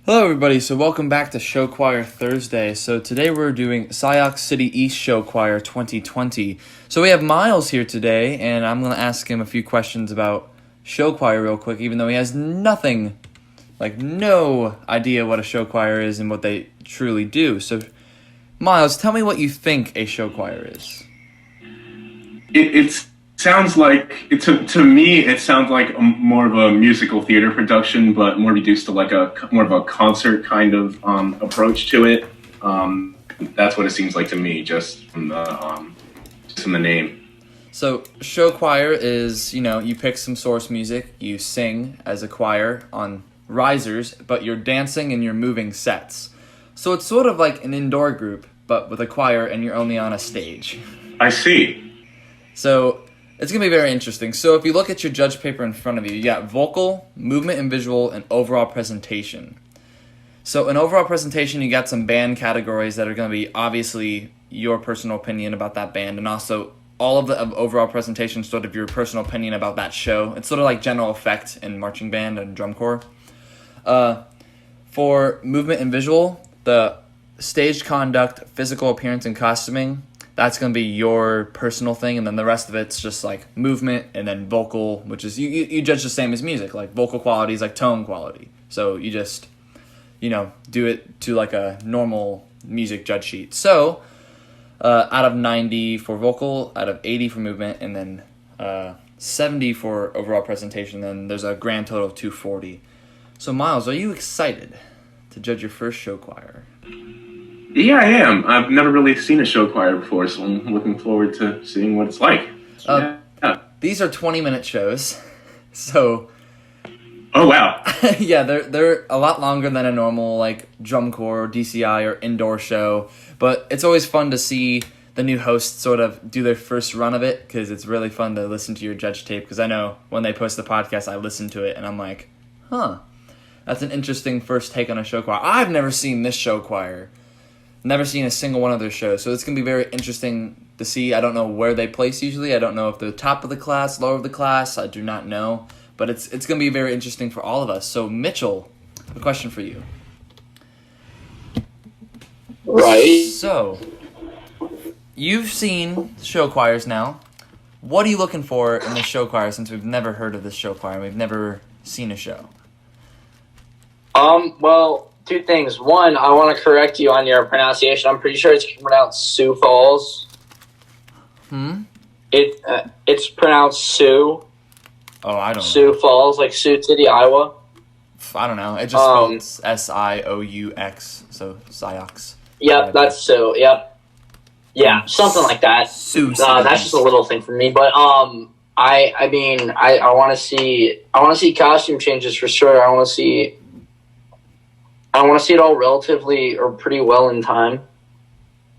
Hello, everybody. So, welcome back to Show Choir Thursday. So, today we're doing Sioux City East Show Choir 2020. So, we have Miles here today, and I'm going to ask him a few questions about show choir real quick, even though he has no idea what a show choir is and what they truly do. So, Miles, tell me what you think a show choir is. It sounds like to me it sounds like more of a musical theater production, but more reduced to like a more of a concert kind of approach to it. That's what it seems like to me, just from the name. So, show choir is, you pick some source music, you sing as a choir on risers, but you're dancing and you're moving sets. So, it's sort of like an indoor group, but with a choir and you're only on a stage. I see. So, it's going to be very interesting. So, if you look at your judge paper in front of you, you got vocal, movement and visual, and overall presentation. So, in overall presentation, you got some band categories that are going to be obviously your personal opinion about that band, and also all of the overall presentation, sort of your personal opinion about that show. It's sort of like general effect in marching band and drum corps. For movement and visual, the stage conduct, physical appearance, and costuming, that's going to be your personal thing, and then the rest of it's just like movement, and then vocal, which is, you judge the same as music, like vocal quality is like tone quality. So you just, do it to like a normal music judge sheet. So, out of 90 for vocal, out of 80 for movement, and then 70 for overall presentation, then there's a grand total of 240. So Miles, are you excited to judge your first show choir? Yeah, I am. I've never really seen a show choir before, so I'm looking forward to seeing what it's like. Yeah. These are 20-minute shows, so... Oh, wow. Yeah, they're a lot longer than a normal, like, drum corps or DCI or indoor show, but it's always fun to see the new hosts sort of do their first run of it, because it's really fun to listen to your judge tape, because I know when they post the podcast, I listen to it, and I'm like, that's an interesting first take on a show choir. I've never seen this show choir. Never seen a single one of their shows, so it's going to be very interesting to see. I don't know where they place usually. I don't know if they're top of the class, lower of the class. I do not know. But it's going to be very interesting for all of us. So, Mitchell, a question for you. Right. So, you've seen show choirs now. What are you looking for in the show choir, since we've never heard of this show choir and we've never seen a show? Well, two things. One, I want to correct you on your pronunciation. I'm pretty sure it's pronounced Sioux Falls. It's pronounced Sioux. Oh, I don't know. Sioux Falls, like Sioux City, Iowa. I don't know. It just spells S-I-O-U-X, so Sioux. Yep, that's Sioux. Yep. Yeah, something like that. Sioux. That's just a little thing for me, but I want to see costume changes for sure. I want to see it all relatively or pretty well in time,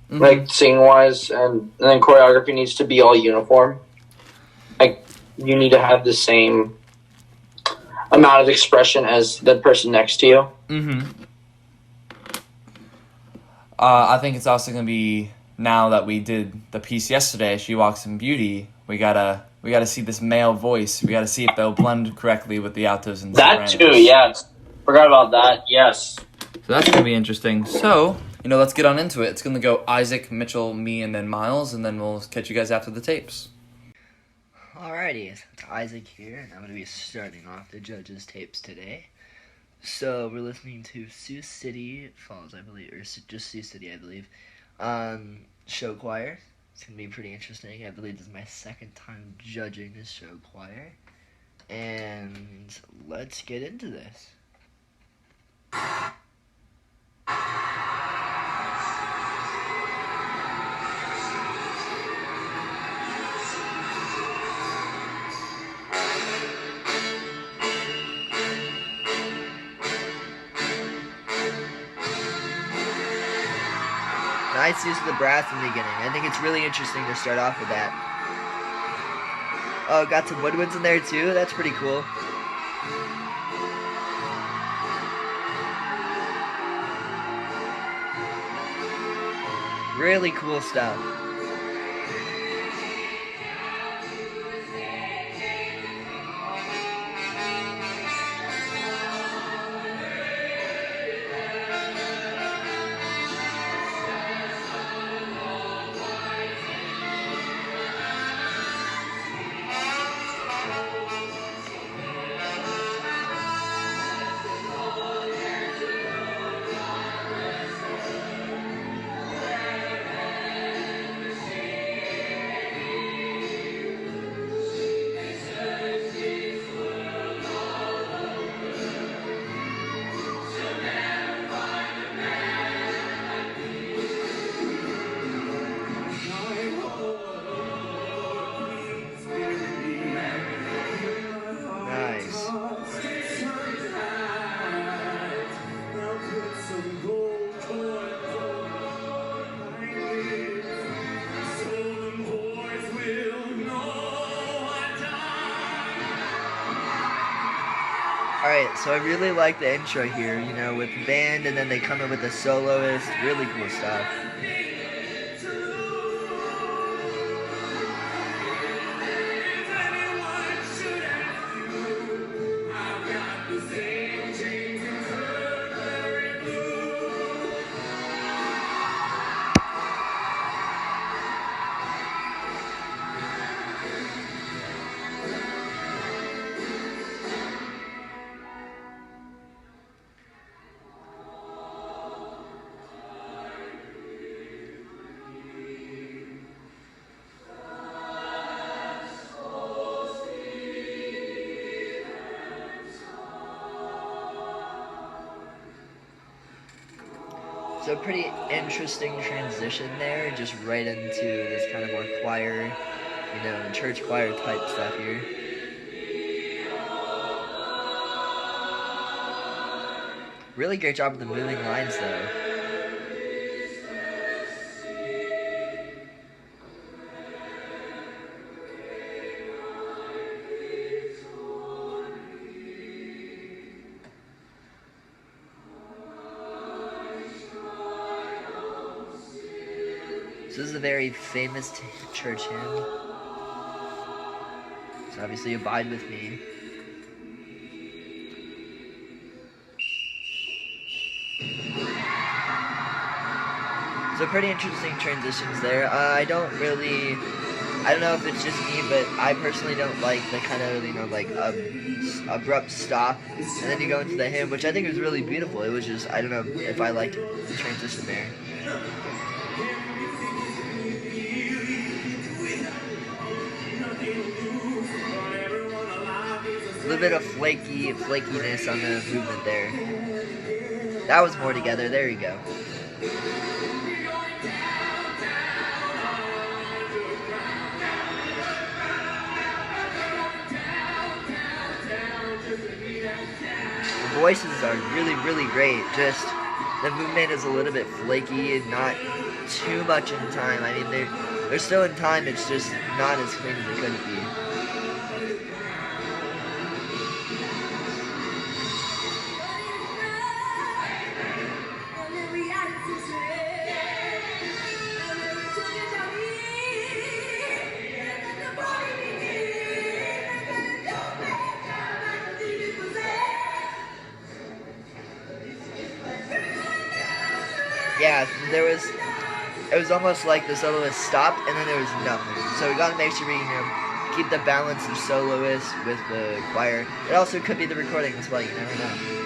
like singing wise, and then choreography needs to be all uniform. Like, you need to have the same amount of expression as the person next to you. I think it's also going to be, now that we did the piece yesterday, She Walks in Beauty, we gotta see this male voice. We gotta see if they'll blend correctly with the altos and That sopranos. too, yes. Forgot about that, yes. So that's going to be interesting. So, let's get on into it. It's going to go Isaac, Mitchell, me, and then Miles, and then we'll catch you guys after the tapes. Alrighty, it's Isaac here, and I'm going to be starting off the judges' tapes today. So, we're listening to Sioux City Falls, I believe, or just Sioux City, I believe, show choir. It's going to be pretty interesting. I believe this is my second time judging this show choir. And let's get into this. Nice use of the brass in the beginning. I think it's really interesting to start off with that. Oh, got some woodwinds in there too. That's pretty cool. Really cool stuff. Alright, so I really like the intro here, you know, with the band, and then they come in with a soloist. Really cool stuff. So pretty interesting transition there, just right into this kind of more choir, you know, church choir type stuff here. Really great job with the moving lines though. So this is a very famous church hymn. So obviously, Abide With Me. So pretty interesting transitions there. I don't know if it's just me, but I personally don't like the kind of, you know, like abrupt stop, and then you go into the hymn, which I think is really beautiful. It was just, I don't know if I liked the transition there. A little bit of flakiness on the movement there. That was more together. There you go. The voices are really, really great. Just the movement is a little bit flaky and not too much in time. I mean, they're still in time. It's just not as clean as it could be. Yeah, it was almost like the soloist stopped and then there was nothing. So we gotta make sure we, you know, keep the balance of soloist with the choir. It also could be the recording as well, you never know.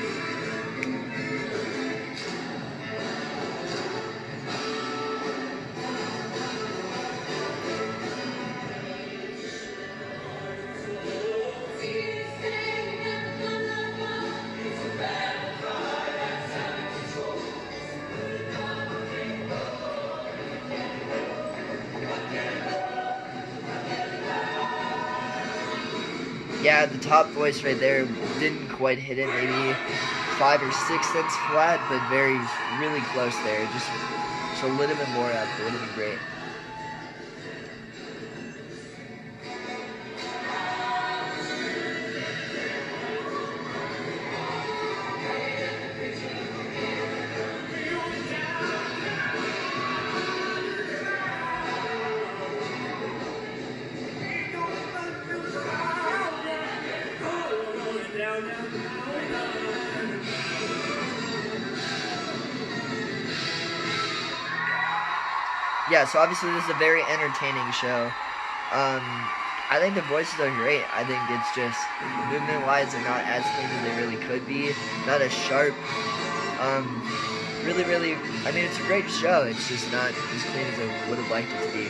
Yeah, the top voice right there didn't quite hit it, maybe 5 or 6 cents flat, but really close there. Just a little bit more up, it would have been great. Yeah, so obviously this is a very entertaining show. I think the voices are great. I think it's just movement-wise, they're not as clean as they really could be. Not as sharp. Really, I mean, it's a great show. It's just not as clean as I would have liked it to be.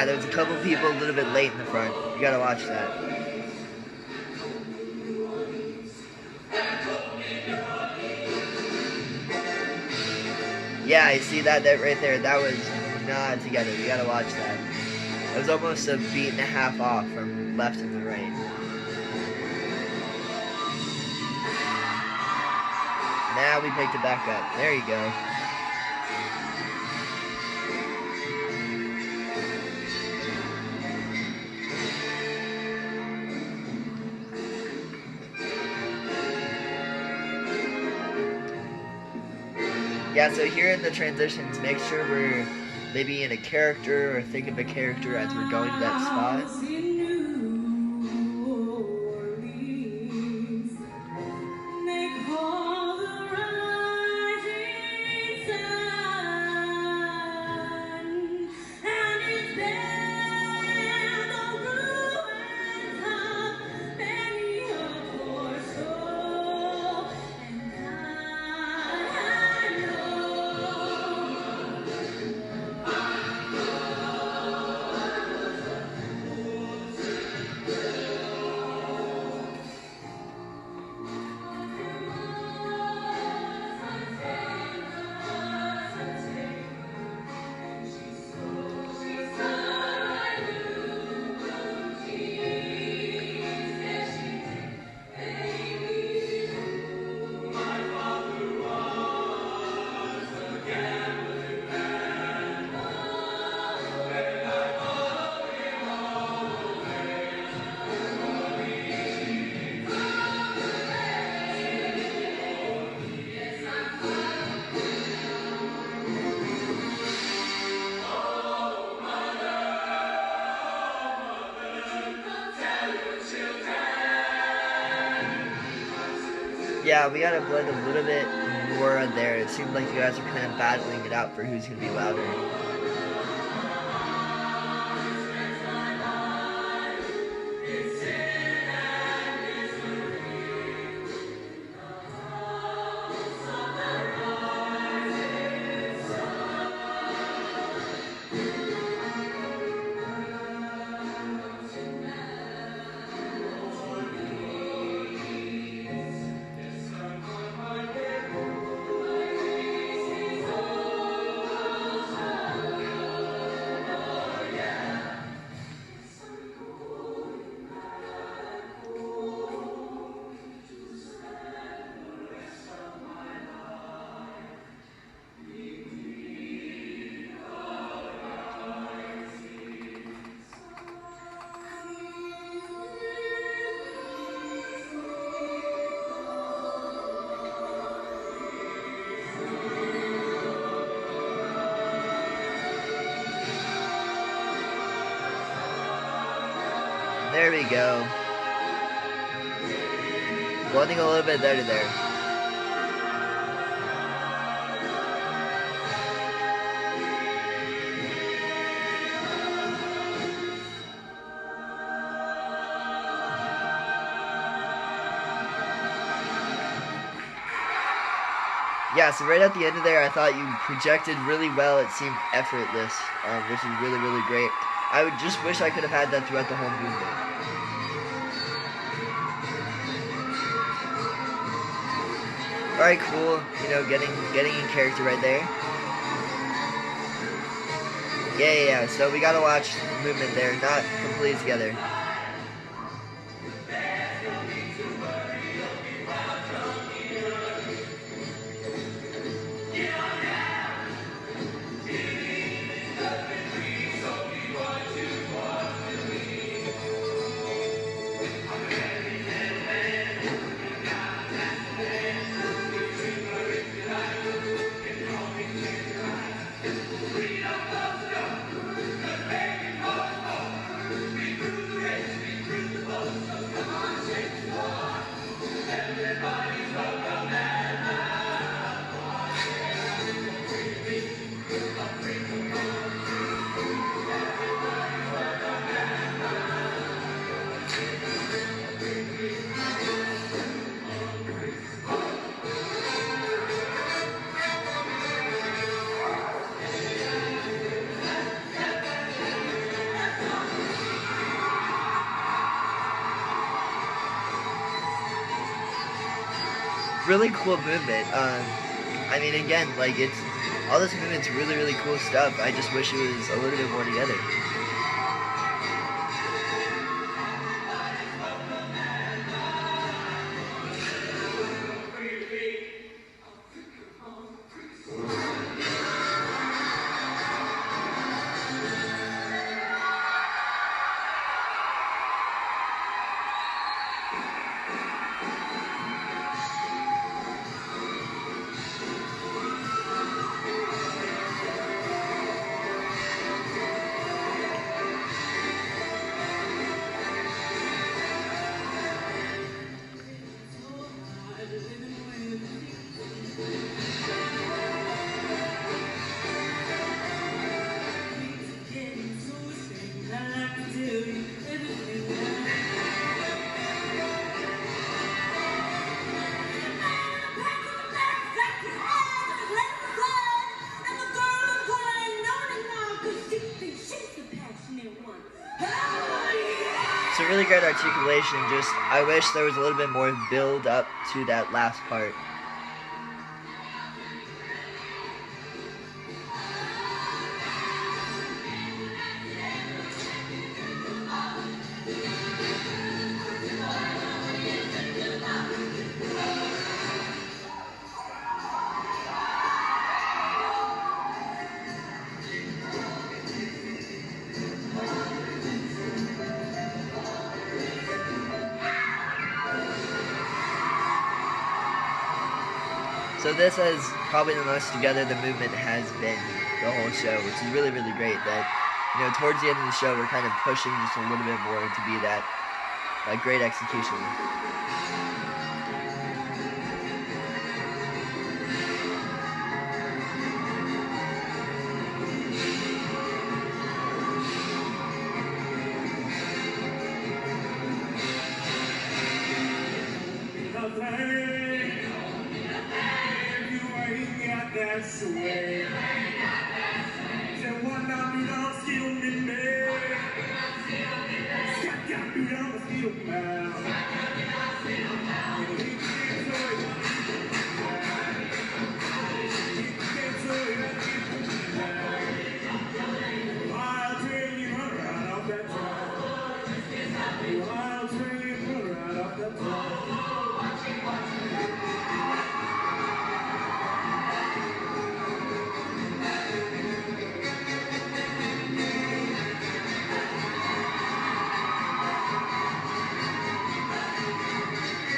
Yeah, there's a couple people a little bit late in the front. You gotta watch that. Yeah, you see that right there? That was not together. You gotta watch that. It was almost a beat and a half off from left and the right. Now we picked it back up. There you go. Yeah, so here in the transitions, make sure we're maybe in a character or think of a character as we're going to that spot. Yeah, we gotta blend a little bit more on there. It seems like you guys are kind of battling it out for who's gonna be louder. There we go. Blending a little bit there to there. Yeah, so right at the end of there, I thought you projected really well. It seemed effortless, which is really, really great. I would just wish I could have had that throughout the whole movement. Alright, cool. You know, getting in character right there. Yeah. So we gotta watch the movement there, not completely together. really cool movement. I mean, again, like all this movement's really, really cool stuff. I just wish it was a little bit more together. It's a really great articulation. Just, I wish there was a little bit more build up to that last part. So this is probably the most together the movement has been the whole show, which is really, really great. That, you know, towards the end of the show, we're kind of pushing just a little bit more to be that great execution.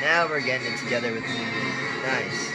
Now we're getting it together with the movement. Nice.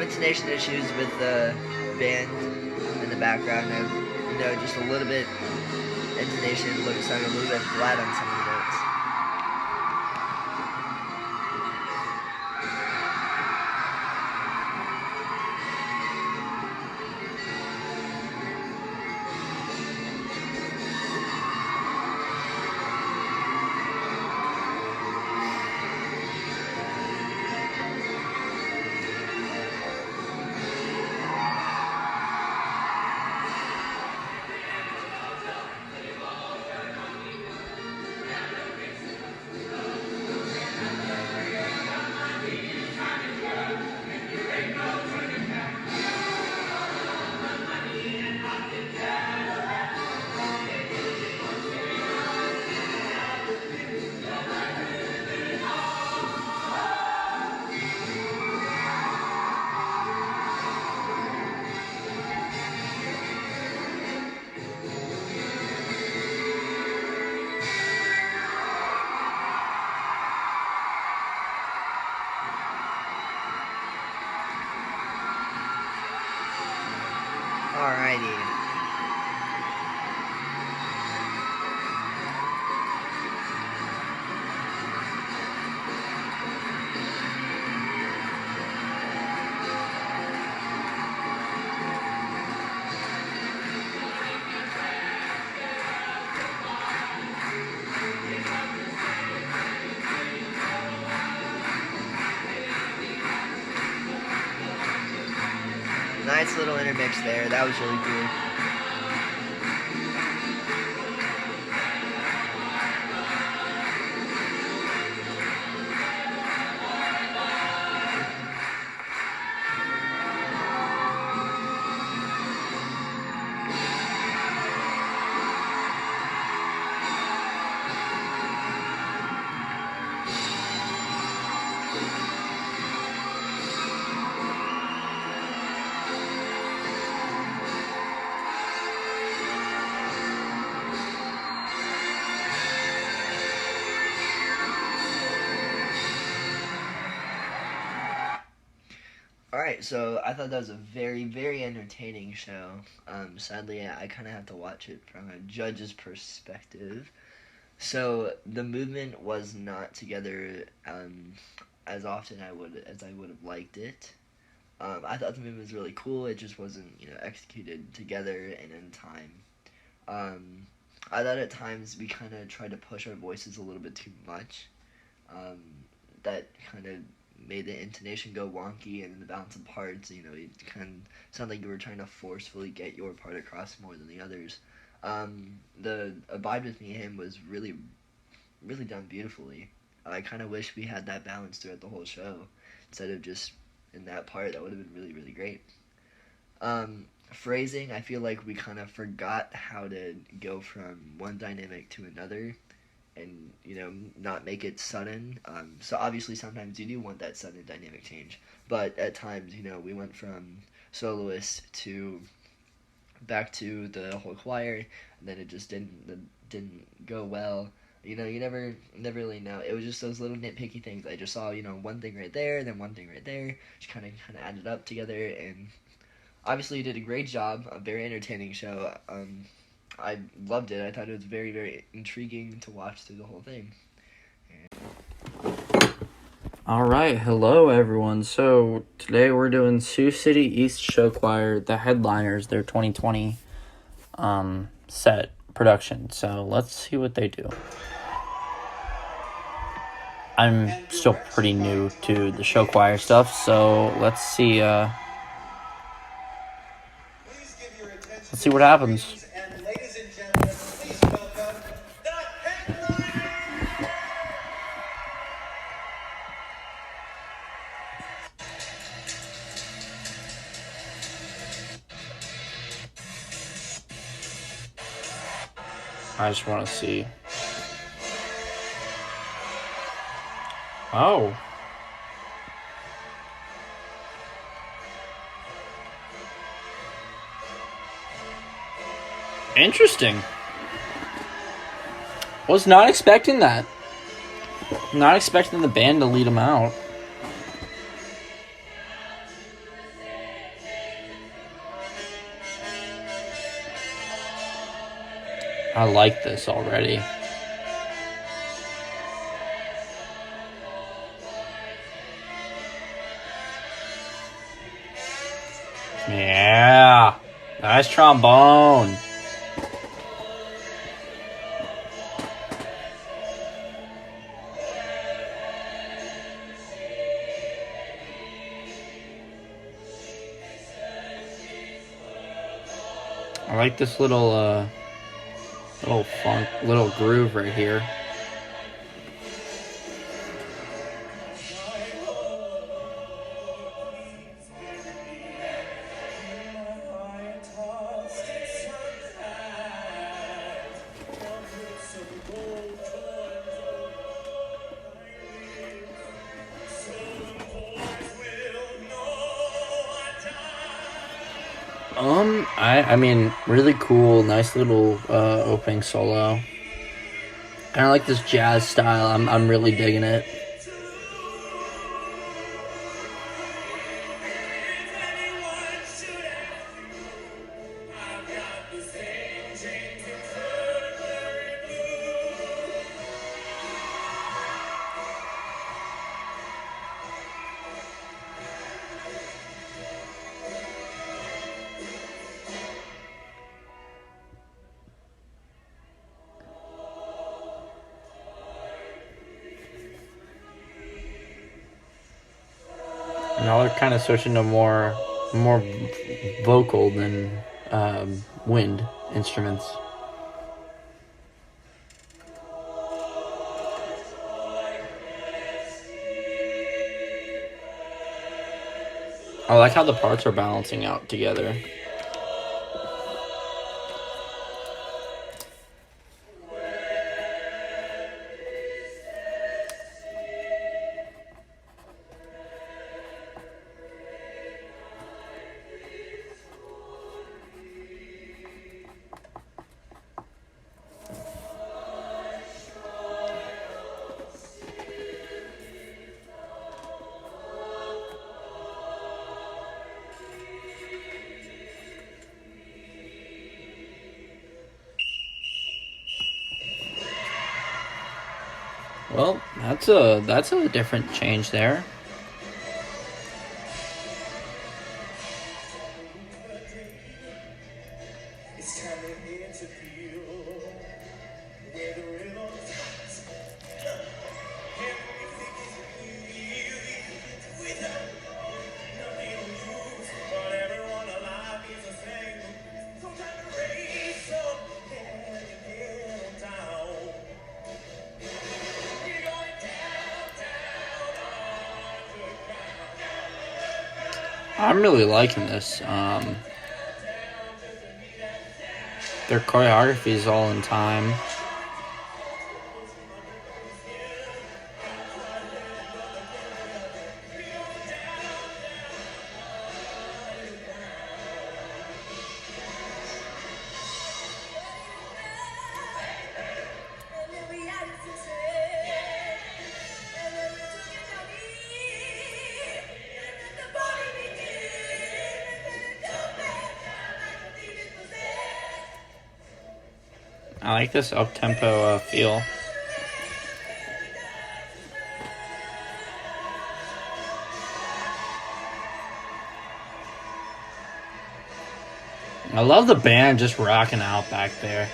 Intonation issues with the band in the background. You know, just a little bit intonation sounded a little bit flat on some of the notes. nice little intermix there. That was really cool. Alright, so I thought that was a very, very entertaining show. Sadly, I kind of have to watch it from a judge's perspective. So the movement was not together as often as I would have liked it. I thought the movement was really cool. It just wasn't, executed together and in time. I thought at times we kind of tried to push our voices a little bit too much. That kind of made the intonation go wonky, and the balance of parts, it kind of sounded like you were trying to forcefully get your part across more than the others. The Abide With Me hymn was really, really done beautifully. I kind of wish we had that balance throughout the whole show, instead of just in that part. That would have been really, really great. Phrasing, I feel like we kind of forgot how to go from one dynamic to another, and not make it sudden. So obviously sometimes you do want that sudden dynamic change, but at times we went from soloist to back to the whole choir, and then it just didn't go well. You never really know. It was just those little nitpicky things. I just saw one thing right there, then one thing right there, just kind of added up together, and obviously you did a great job. A very entertaining show. I loved it. I thought it was very, very intriguing to watch through the whole thing. All right, hello everyone. So today we're doing Sioux City East Show Choir, the headliners, their 2020 set production. So let's see what they do. I'm still pretty new to the show choir stuff, so let's see what happens. I just want to see. Oh. Interesting. Was not expecting that. Not expecting the band to lead them out. I like this already. Yeah. Nice trombone. I like this little funk, little groove right here. I mean, really cool, nice little opening solo. Kind of like this jazz style. I'm really digging it. Now they're kind of switching to more more vocal than wind instruments. I like how the parts are balancing out together. Well, that's a different change there. I'm really liking this. Their choreography is all in time. I like this up-tempo feel. I love the band just rocking out back there.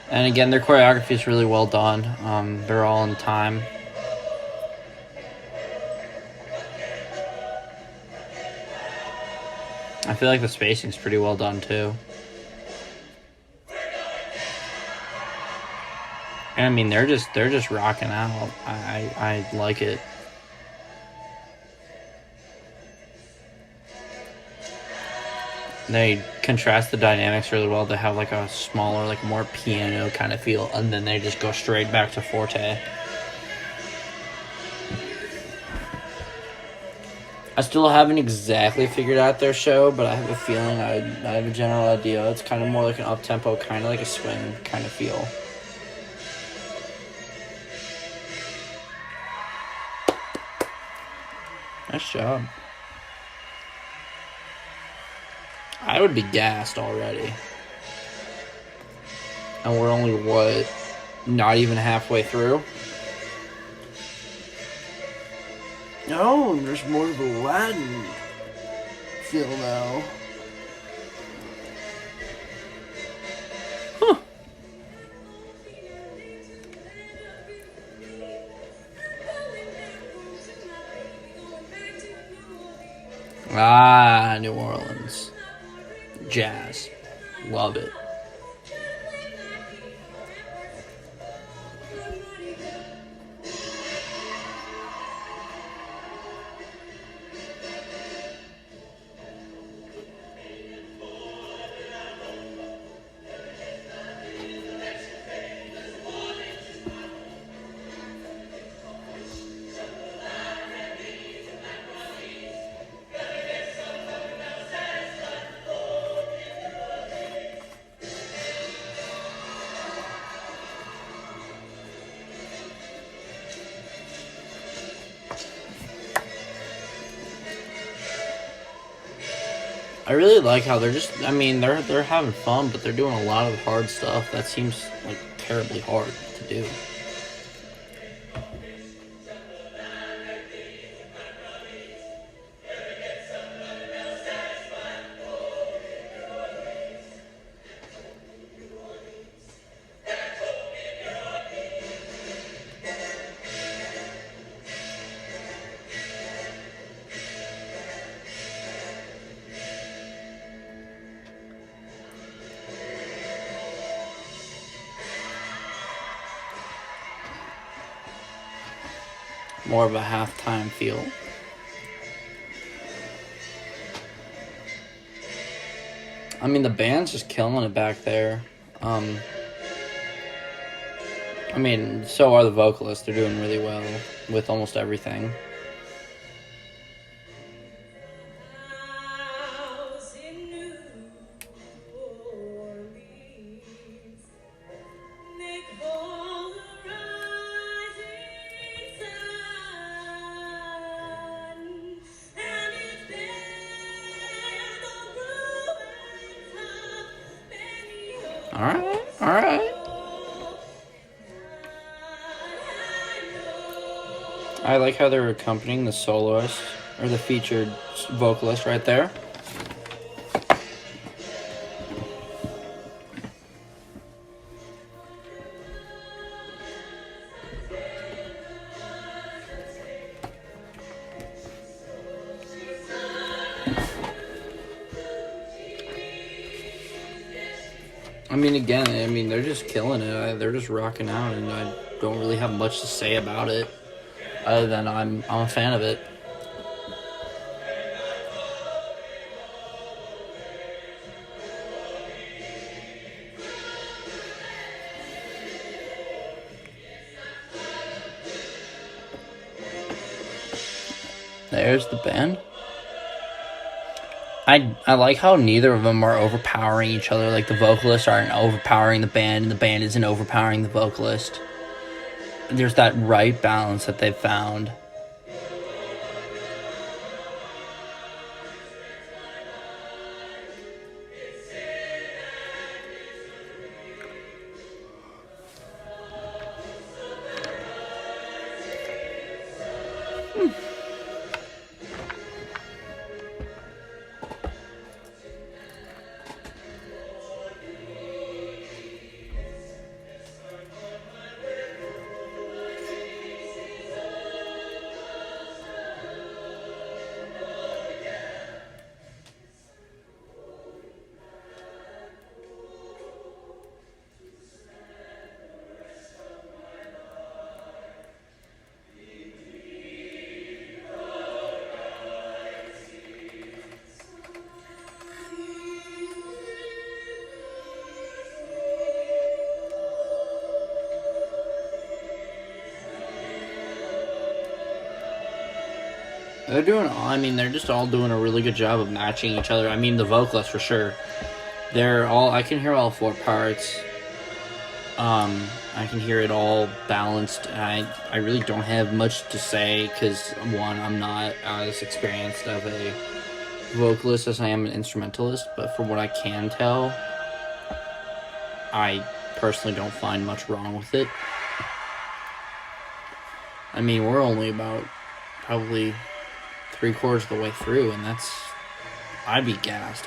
And again, their choreography is really well done. They're all in time. I feel like the spacing's pretty well done too. And I mean, they're just rocking out. I like it. They contrast the dynamics really well. They have like a smaller, like more piano kind of feel, and then they just go straight back to forte. I still haven't exactly figured out their show, but I have a feeling I have a general idea. It's kind of more like an up-tempo, kind of like a swing kind of feel. Nice job. I would be gassed already. And we're only, what, not even halfway through? No, there's more of a Latin feel now. Huh. Ah, New Orleans. Jazz. Love it. I really like how they're just, I mean, they're having fun, but they're doing a lot of hard stuff that seems like terribly hard to do. more of a halftime feel. I mean, the band's just killing it back there. I mean, so are the vocalists. They're doing really well with almost everything. All right. I like how they're accompanying the soloist, or the featured vocalist right there. Again, they're just killing it. They're just rocking out, and I don't really have much to say about it, other than I'm a fan of it. There's the band. I like how neither of them are overpowering each other. Like, the vocalists aren't overpowering the band, and the band isn't overpowering the vocalist. There's that right balance that they've found. They're just all doing a really good job of matching each other. I mean, the vocalists for sure. I can hear all four parts. I can hear it all balanced. I really don't have much to say because, one, I'm not as experienced of a vocalist as I am an instrumentalist, but from what I can tell, I personally don't find much wrong with it. I mean, we're only about probably 3/4 of the way through, and I'd be gassed.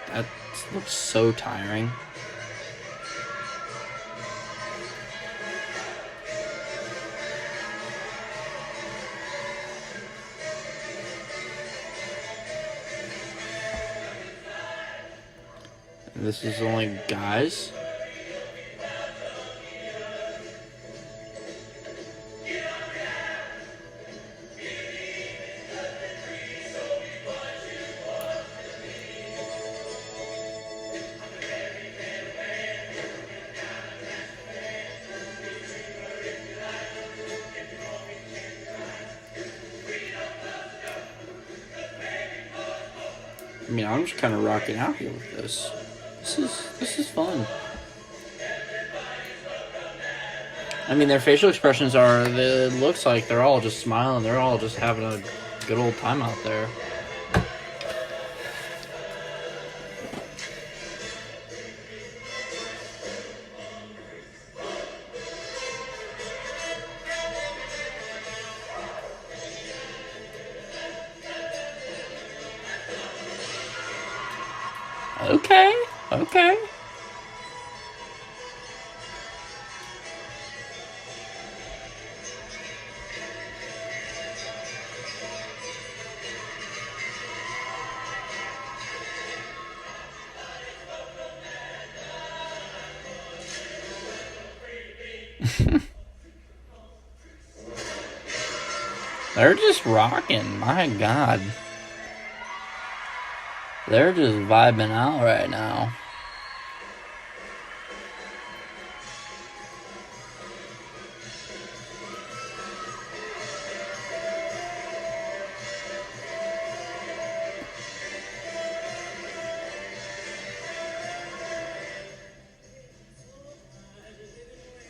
That looks so tiring. This is only guys. I mean, I'm just kind of rocking out here with this. This is fun. I mean, their facial expressions it looks like they're all just smiling. They're all just having a good old time out there. Okay. They're just rocking. My God. They're just vibing out right now.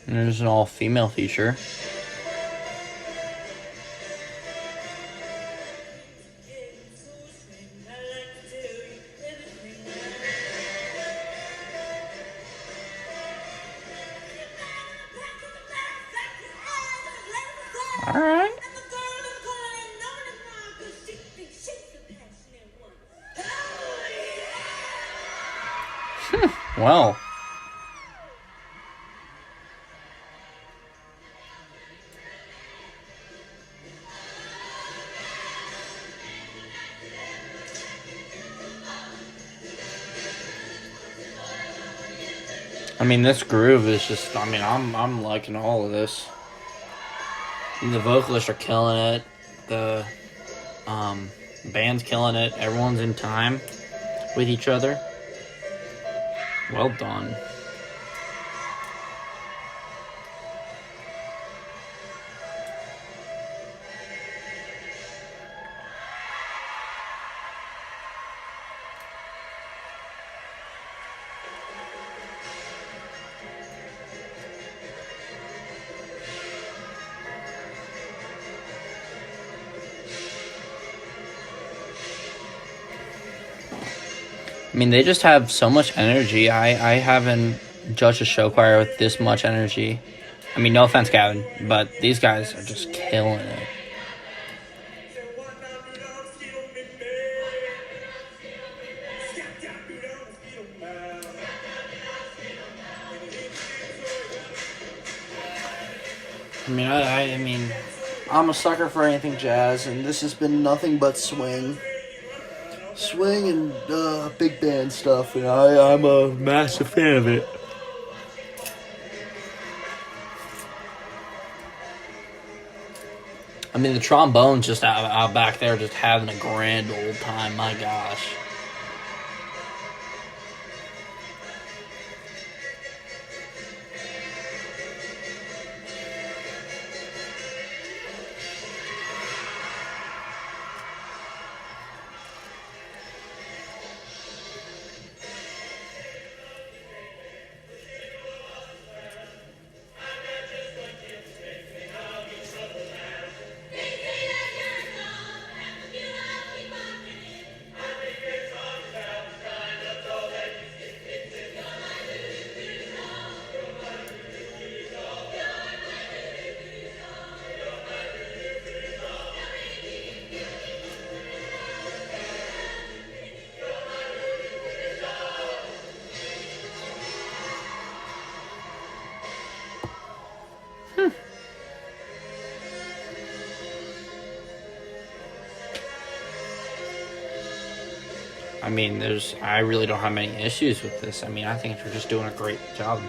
And there's an all-female feature. All right. Well. I mean, this groove is just, I mean, I'm liking all of this. And the vocalists are killing it. The band's killing it. Everyone's in time with each other. Well done. I mean, they just have so much energy. I haven't judged a show choir with this much energy. I mean, no offense, Gavin, but these guys are just killing it. I mean, I'm a sucker for anything jazz, and this has been nothing but swing. Swing and big band stuff, and I'm a massive fan of it. I mean, the trombone's just out back there just having a grand old time, my gosh. I mean, I really don't have many issues with this. I mean, I think they're just doing a great job.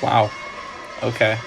Wow. Okay.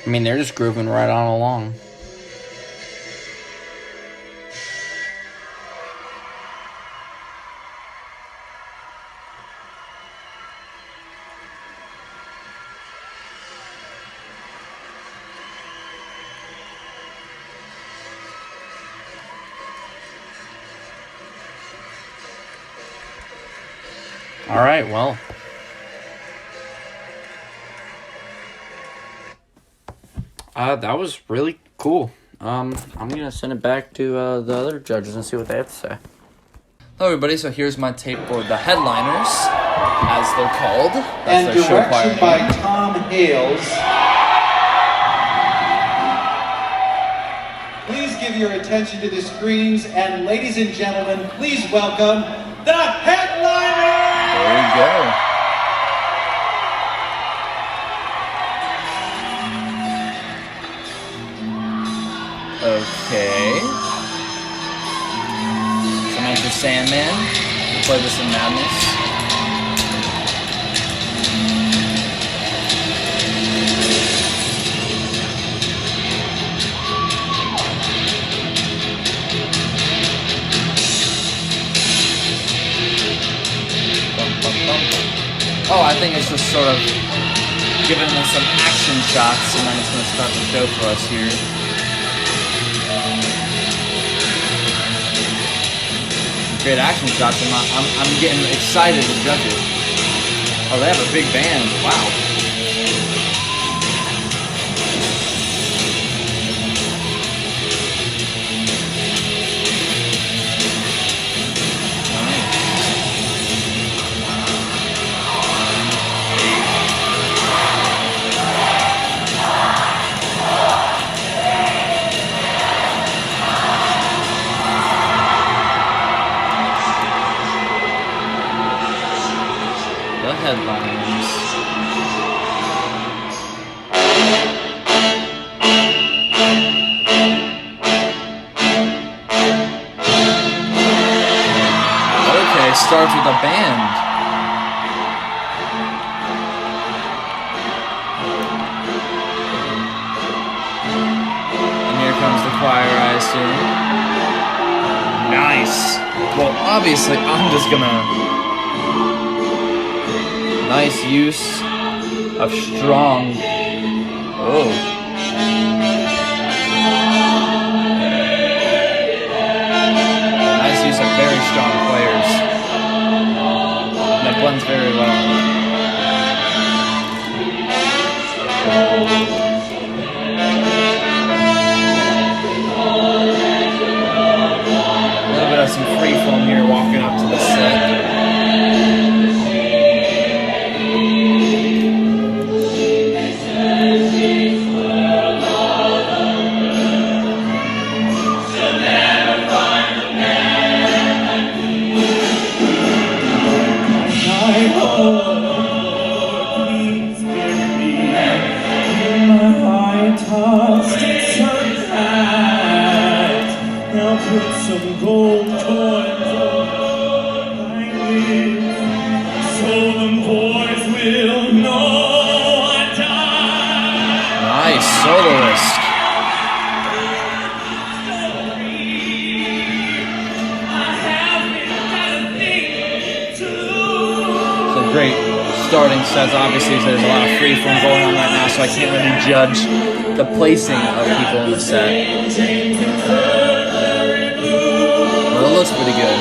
I mean, they're just grooving right on along. All right, well. That was really cool. I'm gonna send it back to the other judges and see what they have to say. Hello, everybody. So here's my tape for the headliners, as they're called. That's And their show choir direction by name. Tom Hales. Please give your attention to the screens, and ladies and gentlemen, please welcome the headliners! There we go. Okay. Samantha Sandman. We'll play this in Madness. Oh, I think it's just sort of giving us some action shots, and then it's going to start the show for us here. Great action shots, and I'm getting excited to judge it. Oh, they have a big band. Wow. Headlines. Okay, starts with a band. And here comes the choir, I assume. Nice. Well, obviously, I'm just gonna... Nice use of strong. Oh. Nice use of very strong players. That blends very well. A little bit of some freeform here walking up to the set. Soloist. So great starting sets. Obviously, there's a lot of freeform going on right now, so I can't really judge the placing of people in the set. Well, it looks pretty good.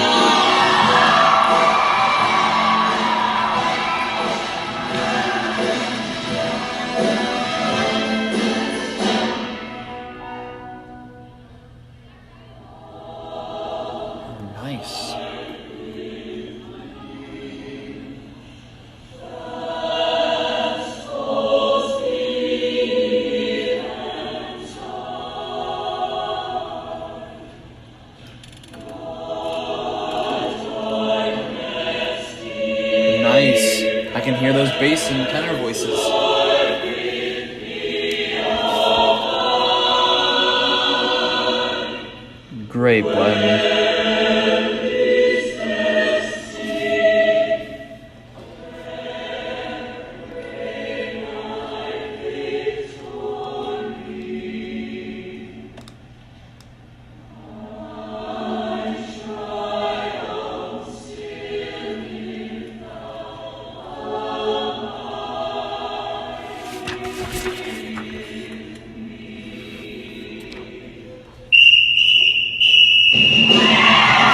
Nice. Nice. I can hear those bass and tenor voices. Great blend.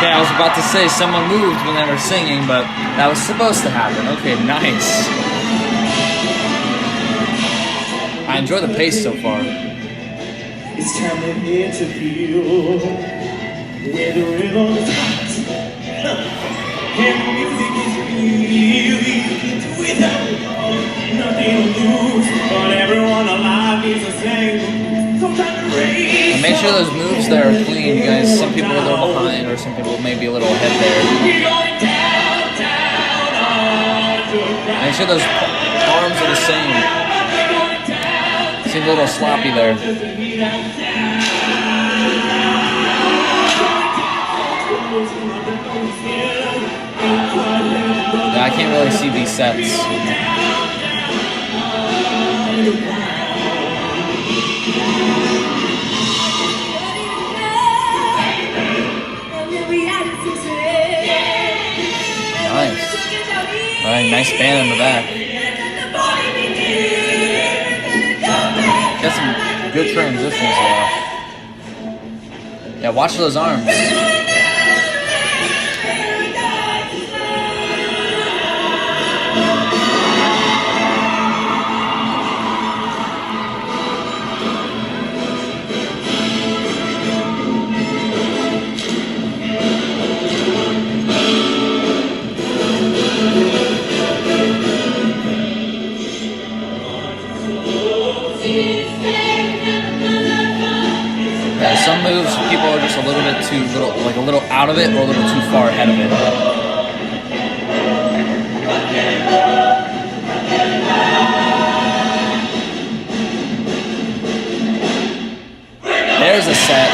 Okay, I was about to say someone moved when they were singing, but that was supposed to happen. Okay, nice. I enjoy the pace so far. It's time to hit to feel where the rhythm is hot. And the music is really without nothing to lose. But everyone alive is the same. So time to raise. And make sure those moves there are clean, you guys. Some people are a little behind, or some people may be a little ahead there. Make sure those arms are the same. Seems a little sloppy there. Yeah, I can't really see these sets. Nice. Alright, nice band in the back. Got some good transitions there. Yeah, watch those arms. Some moves, people are just a little bit too like a little out of it or a little too far ahead of it. There's a set.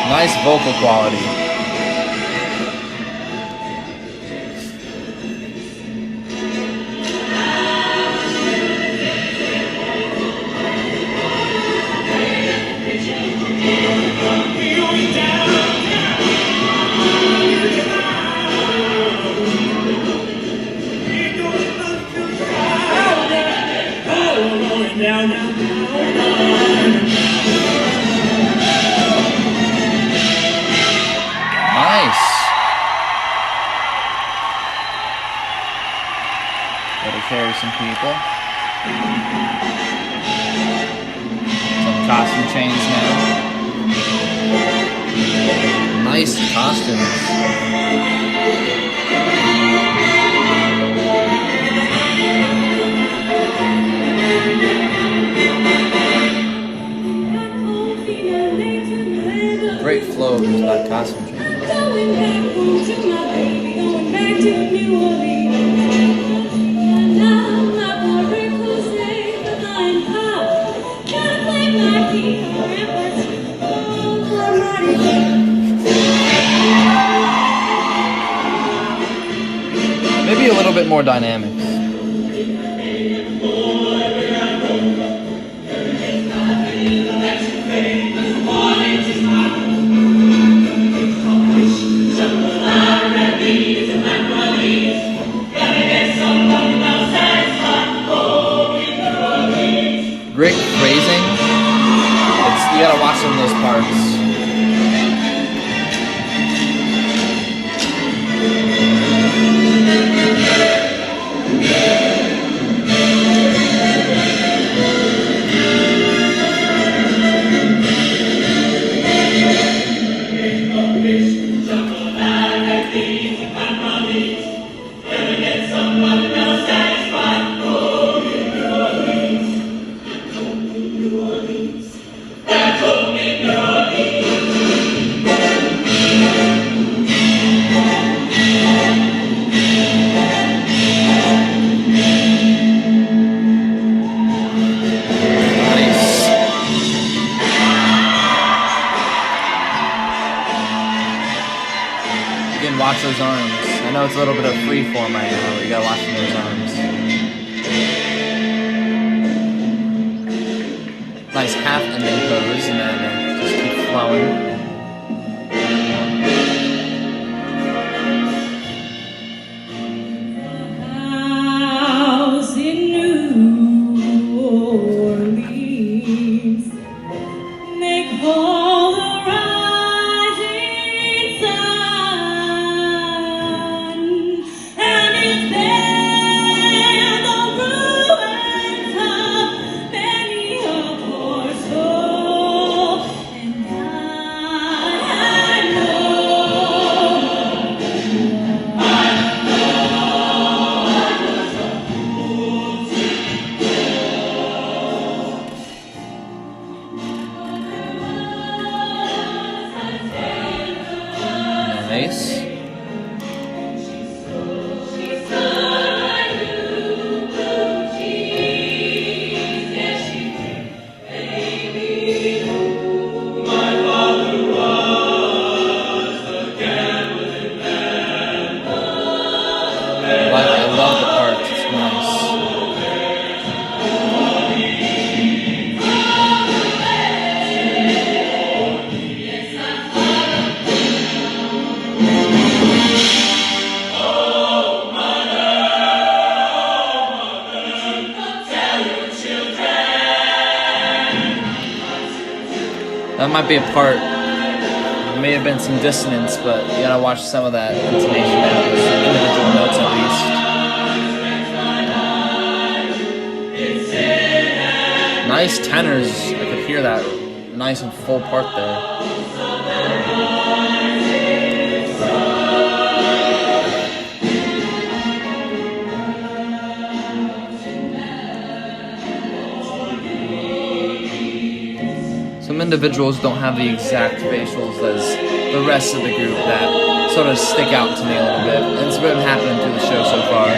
Nice vocal quality. Carry some people. Some costume change now. Nice costumes. Great flow of that costume change. Going back home to my baby, going back to New Orleans. Maybe a little bit more dynamic. Great phrasing. You gotta watch some of those parts. Watch those arms. I know it's a little bit of freeform right now, but you gotta watch those arms. Nice half ending pose, and then just keep flowing. Make all the right Nice. I love the parts. It's nice. That might be a part. There may have been some dissonance, but you gotta watch some of that intonation out. There's some individual notes at least. Nice tenors. I could hear that nice and full part there. Some individuals don't have the exact facials as the rest of the group that sort of stick out to me a little bit. And it's been happening through the show so far.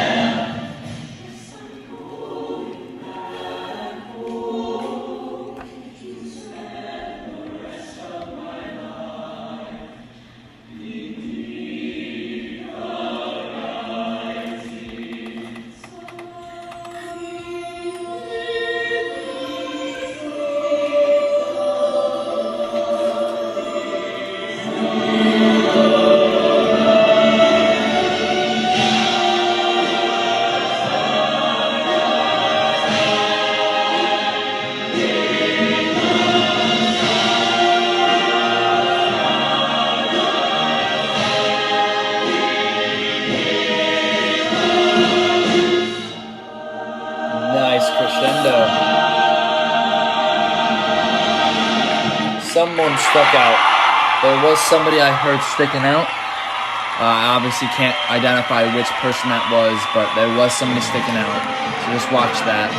Someone stuck out. There was somebody I heard sticking out. I obviously can't identify which person that was, but there was somebody sticking out. So just watch that.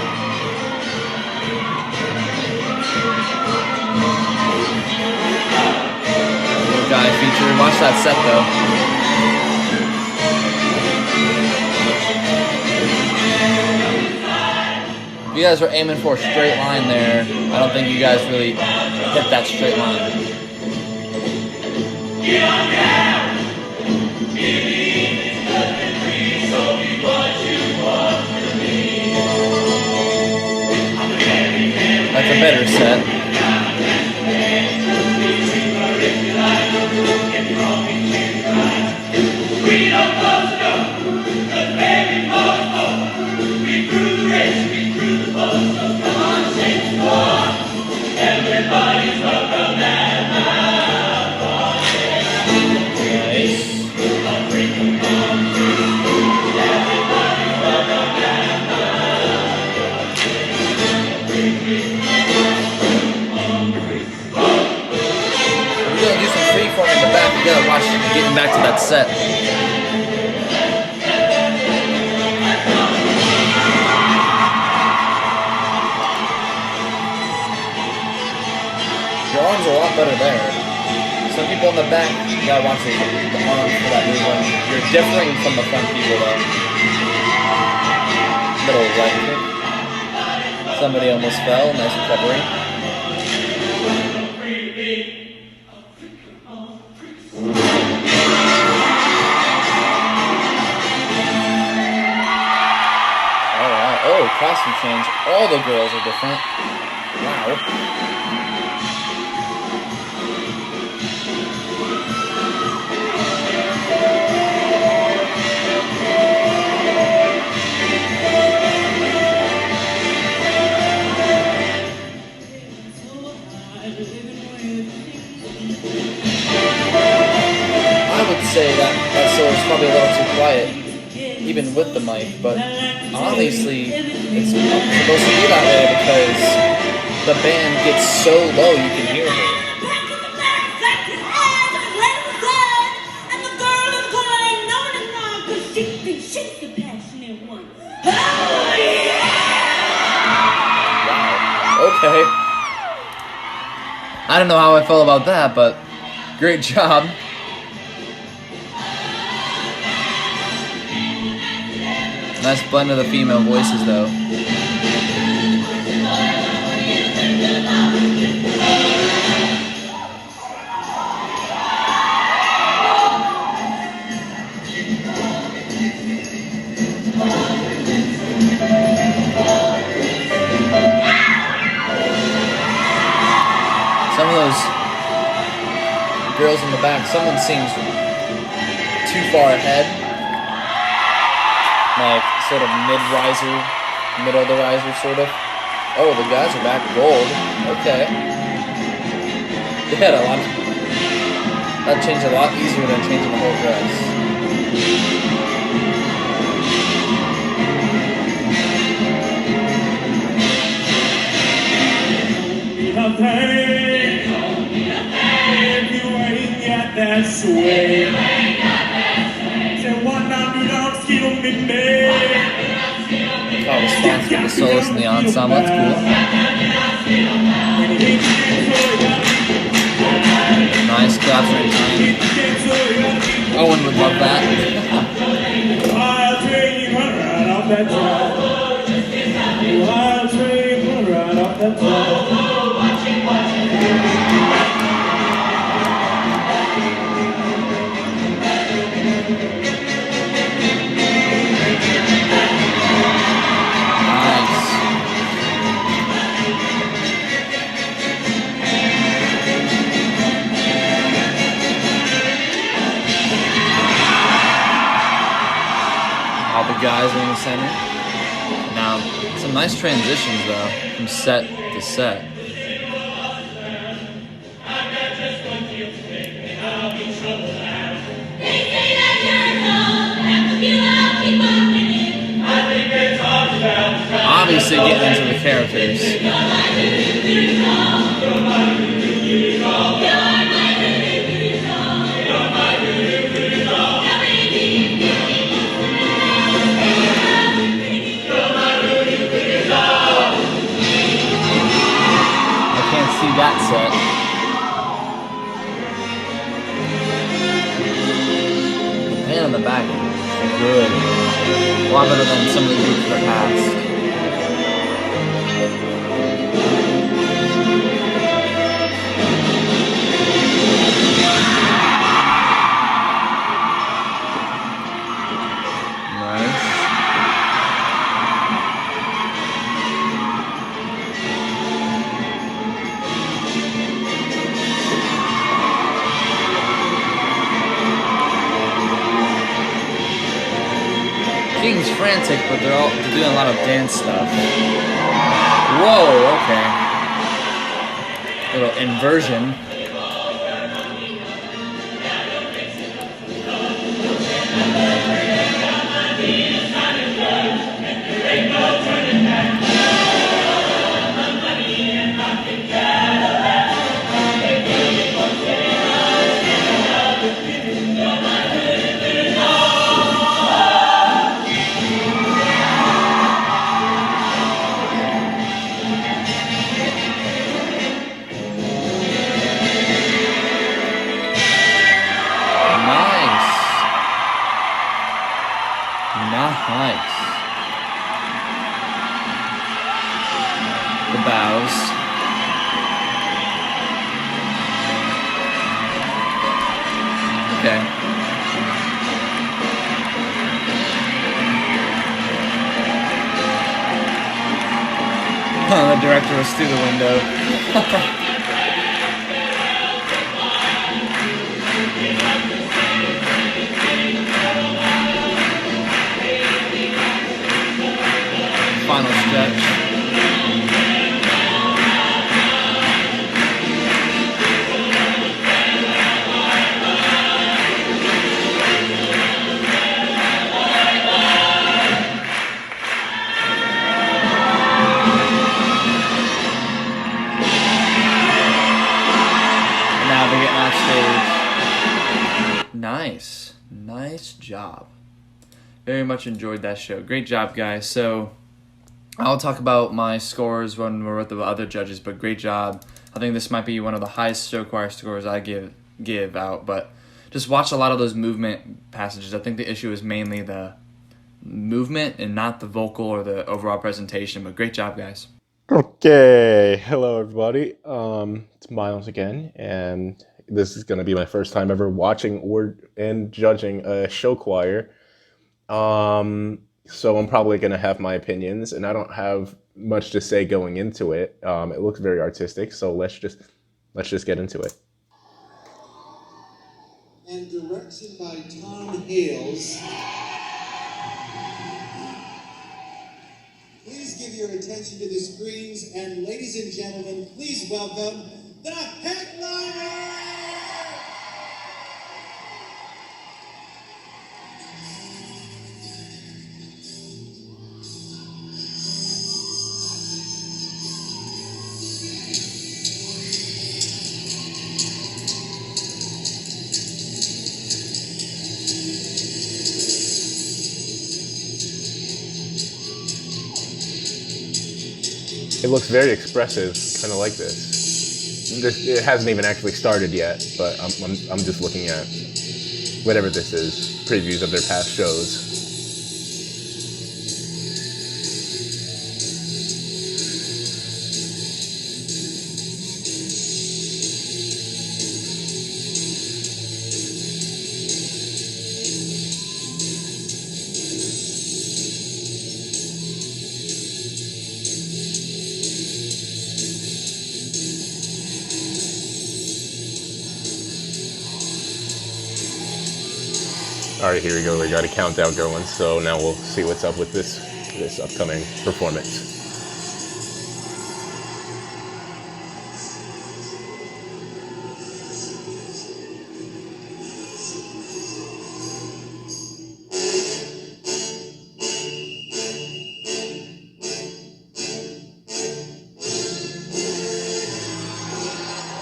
Little guy feature. Watch that set though. If you guys are aiming for a straight line there, I don't think you guys really hit that straight line. That's a better set. You gotta watch getting back to that set. Your arms are a lot better there. Some people in the back, you gotta watch the arms for that move one. You're differing from the front people though. Little right kick. Somebody almost fell, nice recovery. Oh, costume change. All the girls are different. Wow. I would say that solo's probably a little too quiet, even with the mic, but obviously it's supposed to be that way because the band gets so low you can hear her. Wow. Okay. I don't know how I felt about that, but great job. Nice blend of the female voices, though. Some of those girls in the back, someone seems too far ahead. Like, sort of mid-riser, middle of the riser, sort of. Oh, the guys are back gold. Okay. They had a lot. That changed a lot easier than changing the whole dress. If you ain't got that sway, say what now you don't skill me, babe. Oh, response for the soloist in the ensemble. That's cool. Nice claps right time. Owen would love that. I'll train you right off that track. I'll train you right off that track. All the guys are in the center. Now, some nice transitions though, from set to set. Obviously getting into the characters. See that set. The pan on the back is good. A lot better than some of the groups in the past. Keaton's frantic, but they're doing a lot of dance stuff. Whoa, okay. Little inversion. Nice. The bows. Okay. The director was through the window. Final stretch. Now they're getting off stage. Nice job. Very much enjoyed that show. Great job, guys. So I'll talk about my scores when we're with the other judges, but great job. I think this might be one of the highest show choir scores I give out, but just watch a lot of those movement passages. I think the issue is mainly the movement and not the vocal or the overall presentation. But great job, guys. Okay, hello everybody. It's Miles again, and this is going to be my first time ever watching and judging a show choir. So I'm probably going to have my opinions, and I don't have much to say going into it. It looks very artistic, so let's just get into it. And direction by Tom Hales. Please give your attention to the screens, and ladies and gentlemen, please welcome the headliner! It looks very expressive, kind of like this. It hasn't even actually started yet, but I'm just looking at whatever this is, previews of their past shows. All right, here we go. We got a countdown going, so now we'll see what's up with this upcoming performance.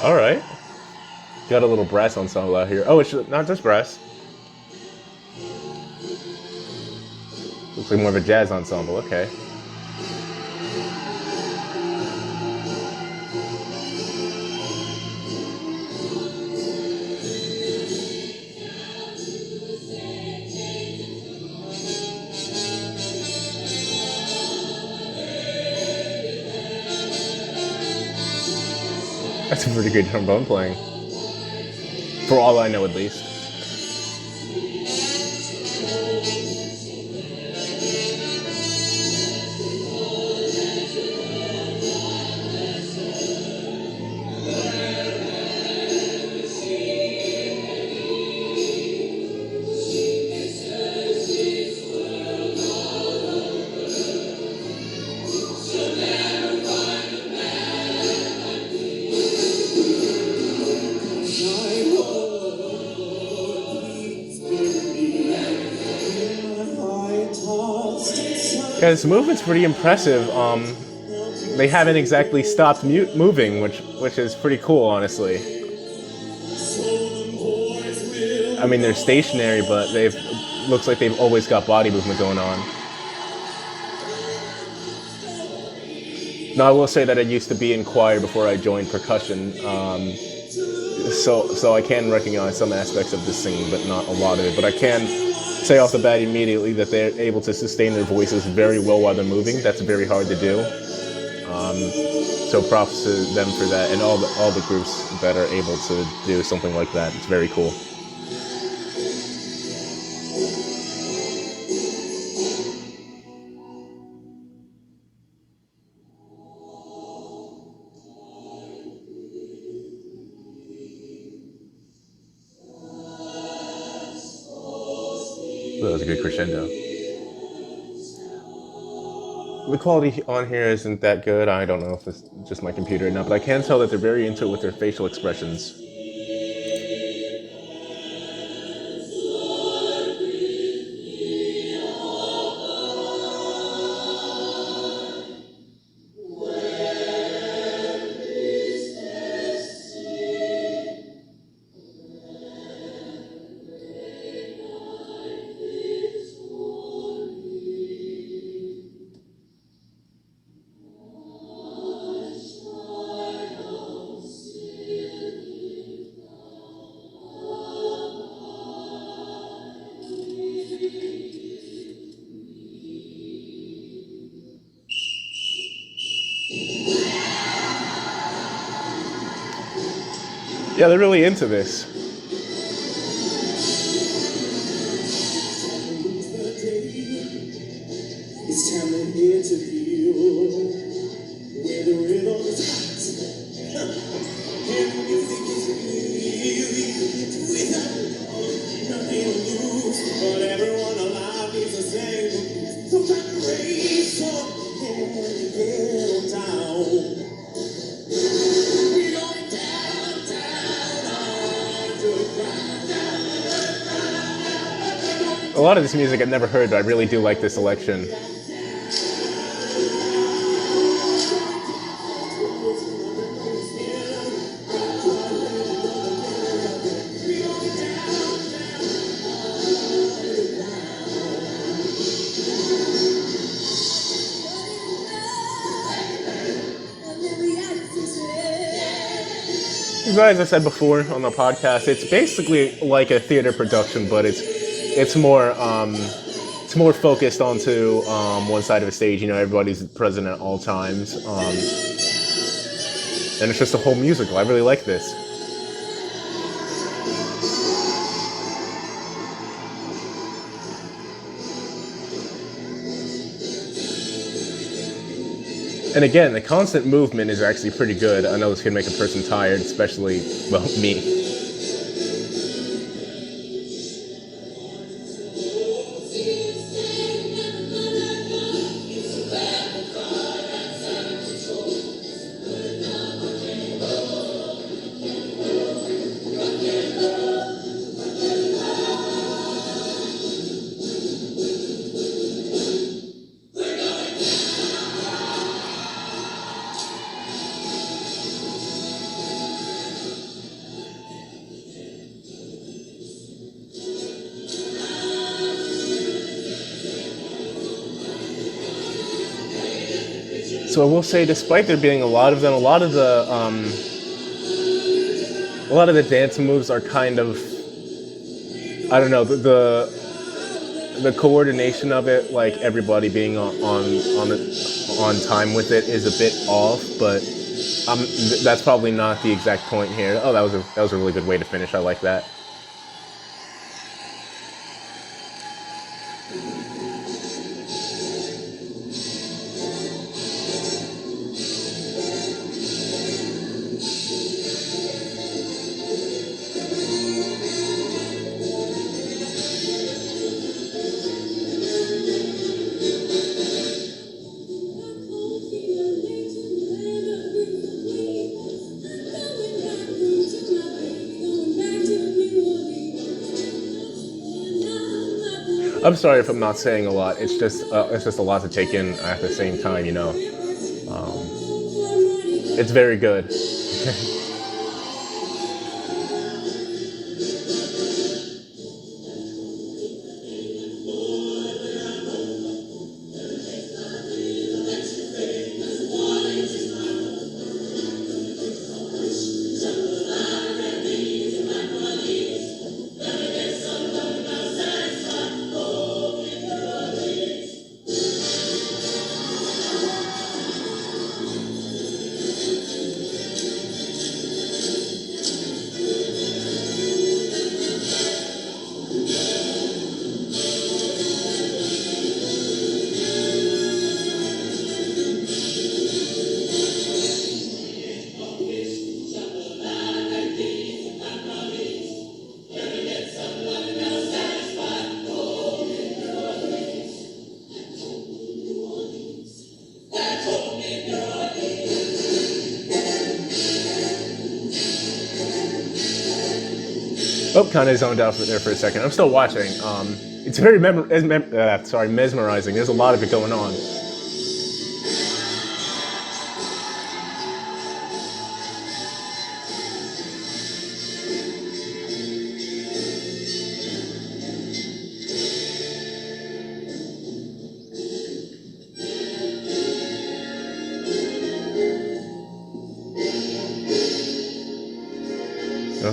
All right, got a little brass ensemble out here. Oh, it's not just brass. Looks like more of a jazz ensemble, okay. That's a pretty good trombone playing. For all I know, at least. Yeah, this movement's pretty impressive. They haven't exactly stopped moving, which is pretty cool, honestly. I mean, they're stationary, but looks like they've always got body movement going on. Now, I will say that I used to be in choir before I joined percussion, so I can recognize some aspects of this singing, but not a lot of it. But I can say off the bat immediately that they're able to sustain their voices very well while they're moving. That's very hard to do. So props to them for that, and all the groups that are able to do something like that. It's very cool. That was a good crescendo. The quality on here isn't that good. I don't know if it's just my computer or not, but I can tell that they're very into it with their facial expressions. Yeah, they're really into this. It's time to interview where the rhythm is hot and the music is really without nothing to lose, but everyone alive needs the same. So try to raise up and when you get down, we're going down, down on the ground. A lot of this music I've never heard, but I really do like this selection. As I said before on the podcast, it's basically like a theater production, but it's more focused onto one side of a stage. You know, everybody's present at all times, and it's just a whole musical. I really like this. And again, the constant movement is actually pretty good. I know this can make a person tired, especially, well, me. So I will say, despite there being a lot of them, a lot of the dance moves are kind of, I don't know, the coordination of it, like everybody being on time with it, is a bit off. But that's probably not the exact point here. Oh, that was a really good way to finish. I like that. I'm sorry if I'm not saying a lot. It's just a lot to take in at the same time, you know. It's very good. Oh, kind of zoned out there for a second. I'm still watching. It's very mesmerizing. There's a lot of it going on.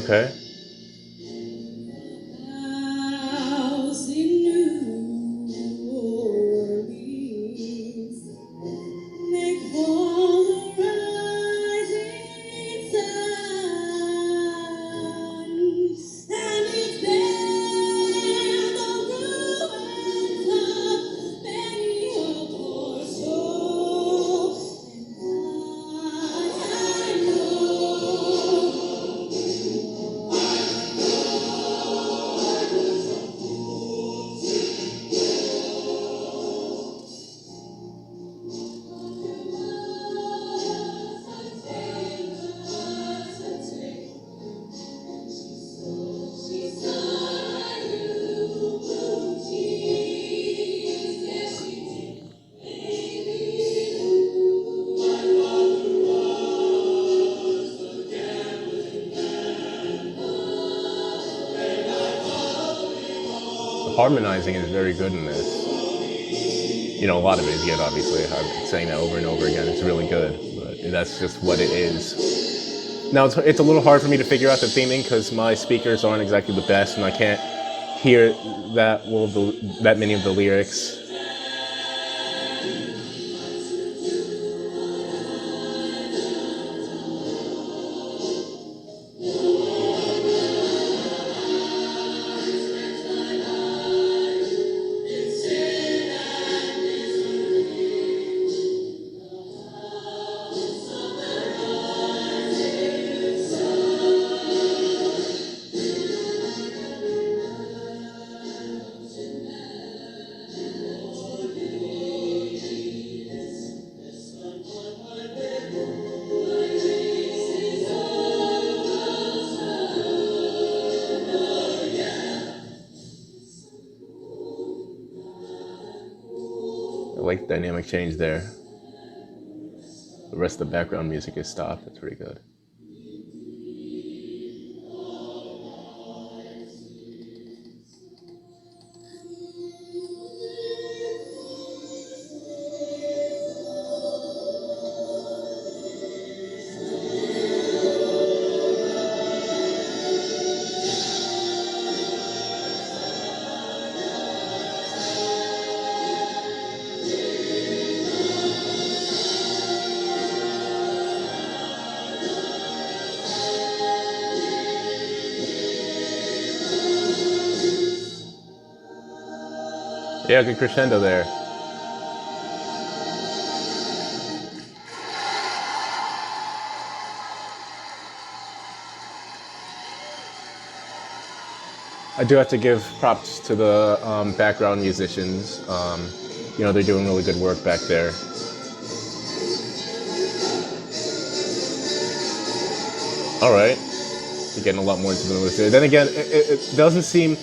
Okay. harmonizing is very good in this. You know, a lot of it is good, obviously. I've been saying that over and over again. It's really good, but that's just what it is. Now, it's a little hard for me to figure out the theming because my speakers aren't exactly the best, and I can't hear that many of the lyrics. I like the dynamic change there. The rest of the background music is stopped. That's pretty good. Yeah, good crescendo there. I do have to give props to the background musicians. You know, they're doing really good work back there. All right. You're getting a lot more into the moves there. Then again, it doesn't seem...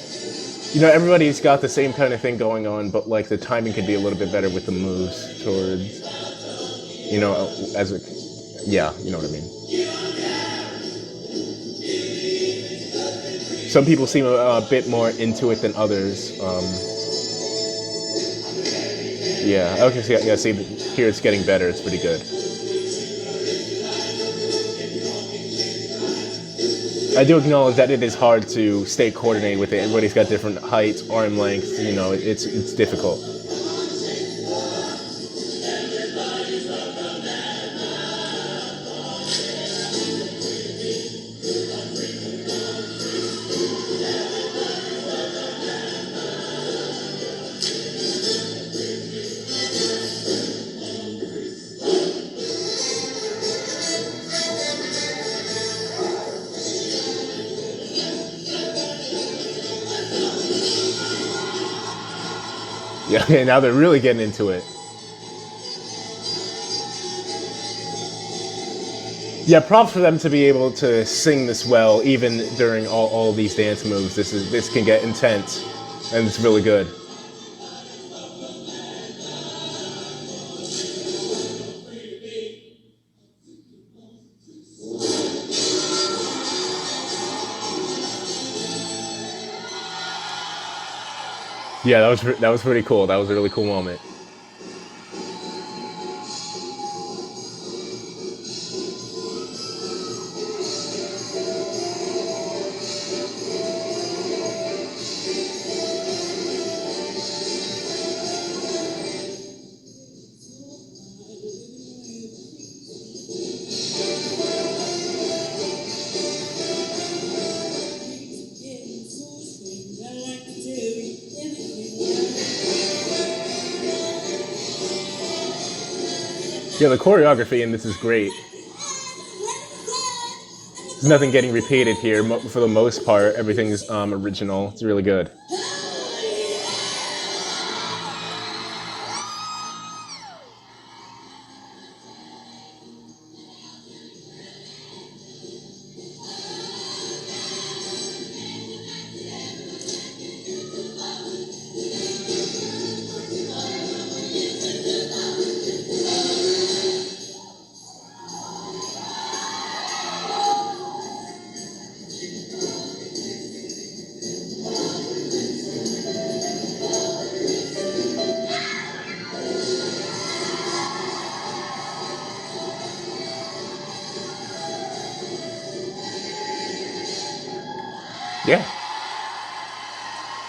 You know, everybody's got the same kind of thing going on, but like the timing could be a little bit better with the moves towards, you know, yeah, you know what I mean. Some people seem a bit more into it than others. Yeah, okay, so yeah, see, here it's getting better. It's pretty good. I do acknowledge that it is hard to stay coordinated with it. Everybody's got different heights, arm lengths. You know, it's difficult. Yeah, now they're really getting into it. Yeah, props for them to be able to sing this well, even during all these dance moves. This can get intense, and it's really good. Yeah, that was pretty cool. That was a really cool moment. Yeah, the choreography in this is great. There's nothing getting repeated here for the most part. Everything's original. It's really good. Yeah.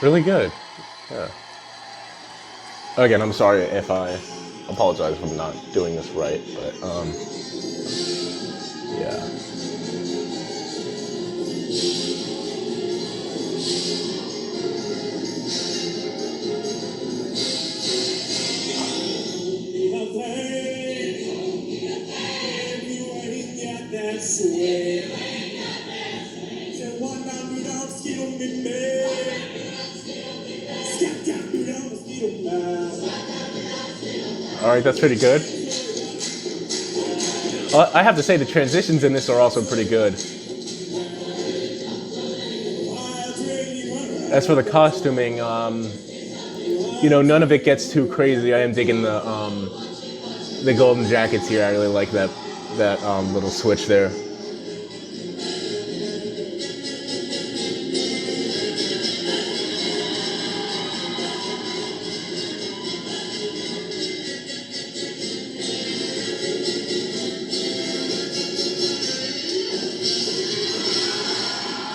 Really good. Yeah. Again, I'm sorry if I apologize if I'm not doing this right, but yeah. All right, that's pretty good. I have to say the transitions in this are also pretty good. As for the costuming, none of it gets too crazy. I am digging the golden jackets here. I really like that little switch there.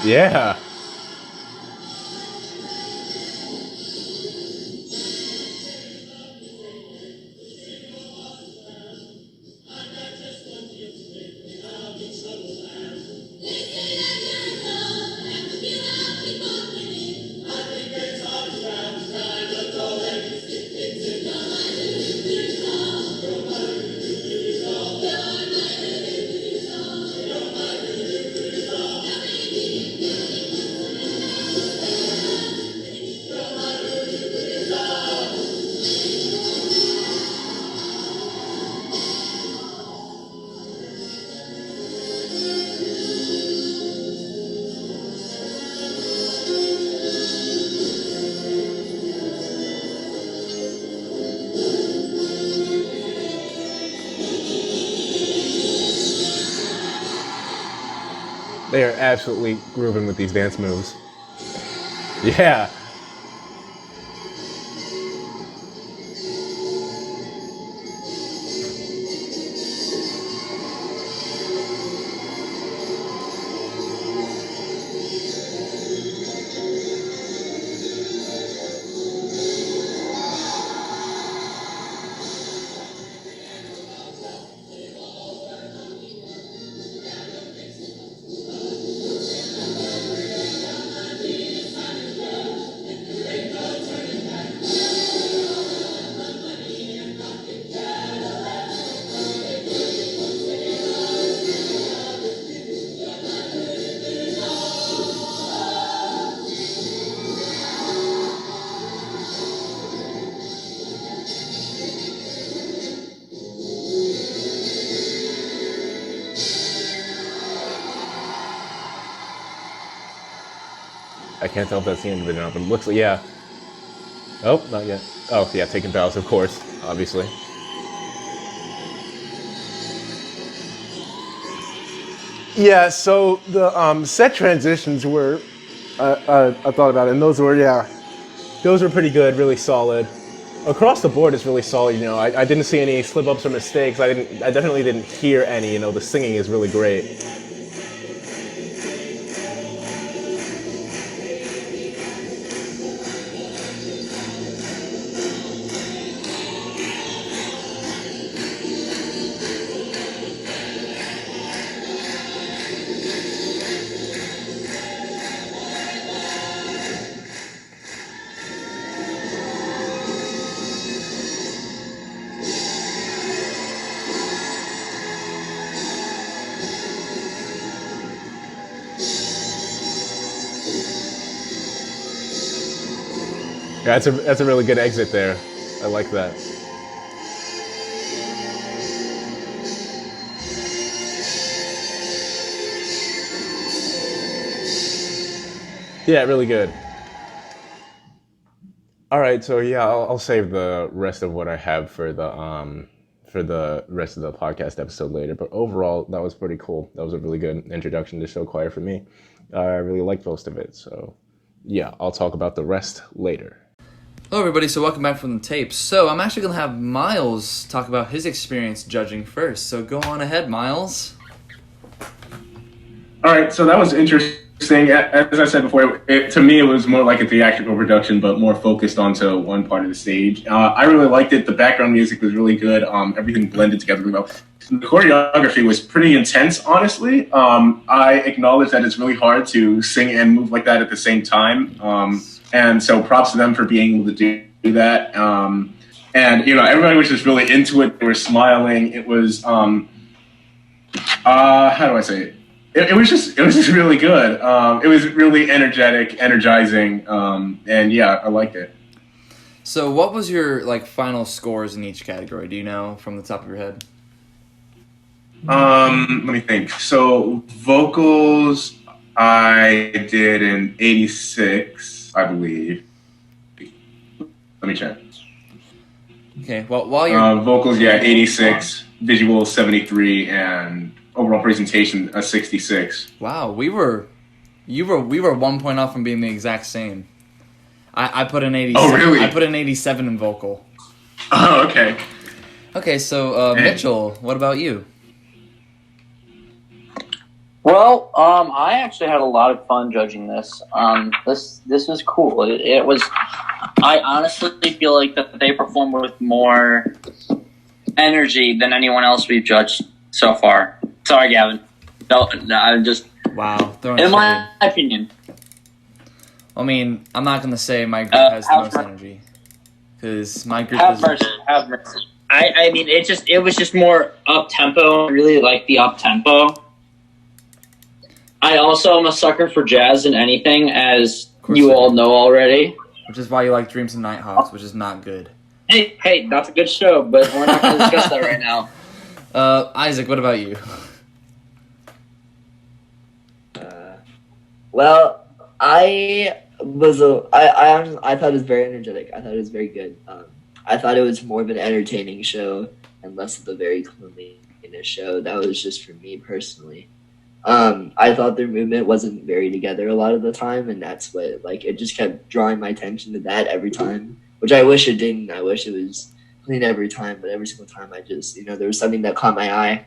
Yeah. They are absolutely grooving with these dance moves. Yeah. I can't tell if that's the end of it or not, but it looks like, yeah. Oh, not yet. Oh, yeah, taking bows, of course, obviously. Yeah, so the set transitions were, I thought about it, and those were pretty good, really solid. Across the board, it's really solid. I didn't see any slip-ups or mistakes. I definitely didn't hear any. The singing is really great. Yeah, that's a really good exit there. I like that. Yeah, really good. All right, so yeah, I'll save the rest of what I have for the rest of the podcast episode later. But overall, that was pretty cool. That was a really good introduction to Show Choir for me. I really liked most of it. So yeah, I'll talk about the rest later. Hello everybody, so welcome back from the tapes. So I'm actually going to have Miles talk about his experience judging first. So go on ahead, Miles. All right, so that was interesting. As I said before, to me, it was more like a theatrical production, but more focused onto one part of the stage. I really liked it. The background music was really good. Everything blended together really well. The choreography was pretty intense, honestly. I acknowledge that it's really hard to sing and move like that at the same time. And so props to them for being able to do that. And, everybody was just really into it. They were smiling. It was, how do I say it? It was just really good. It was really energizing, and yeah, I liked it. So, what was your final scores in each category? Do you know from the top of your head? Let me think. So, vocals, I did an 86, I believe. Let me check. Okay. Well, while you're vocals, yeah, 86. Visual, 73, and overall presentation, a 66. Wow, we were 1 point off from being the exact same. I put an 87. Oh, really? I put an 87 in vocal. Oh, okay. Okay, so Mitchell, what about you? Well, I actually had a lot of fun judging this. This was cool. It was. I honestly feel like that they performed with more energy than anyone else we've judged so far. Sorry, Gavin. No, I'm just. Wow, in my opinion. I mean, I'm not gonna say my group has the most energy because my group Have is. mercy. Have mercy. I mean, it was just more up tempo. I really like the up tempo. I also am a sucker for jazz and anything, as you all know already. Which is why you like Dreams and Nighthawks, which is not good. Hey, that's a good show, but we're not going to discuss that right now. Isaac, what about you? Well, I thought it was very energetic. I thought it was very good. I thought it was more of an entertaining show and less of a very cleanliness show. That was just for me personally. I thought their movement wasn't very together a lot of the time, and that's what it just kept drawing my attention to that every time, which I wish it didn't. I wish it was clean every time, but every single time I just there was something that caught my eye.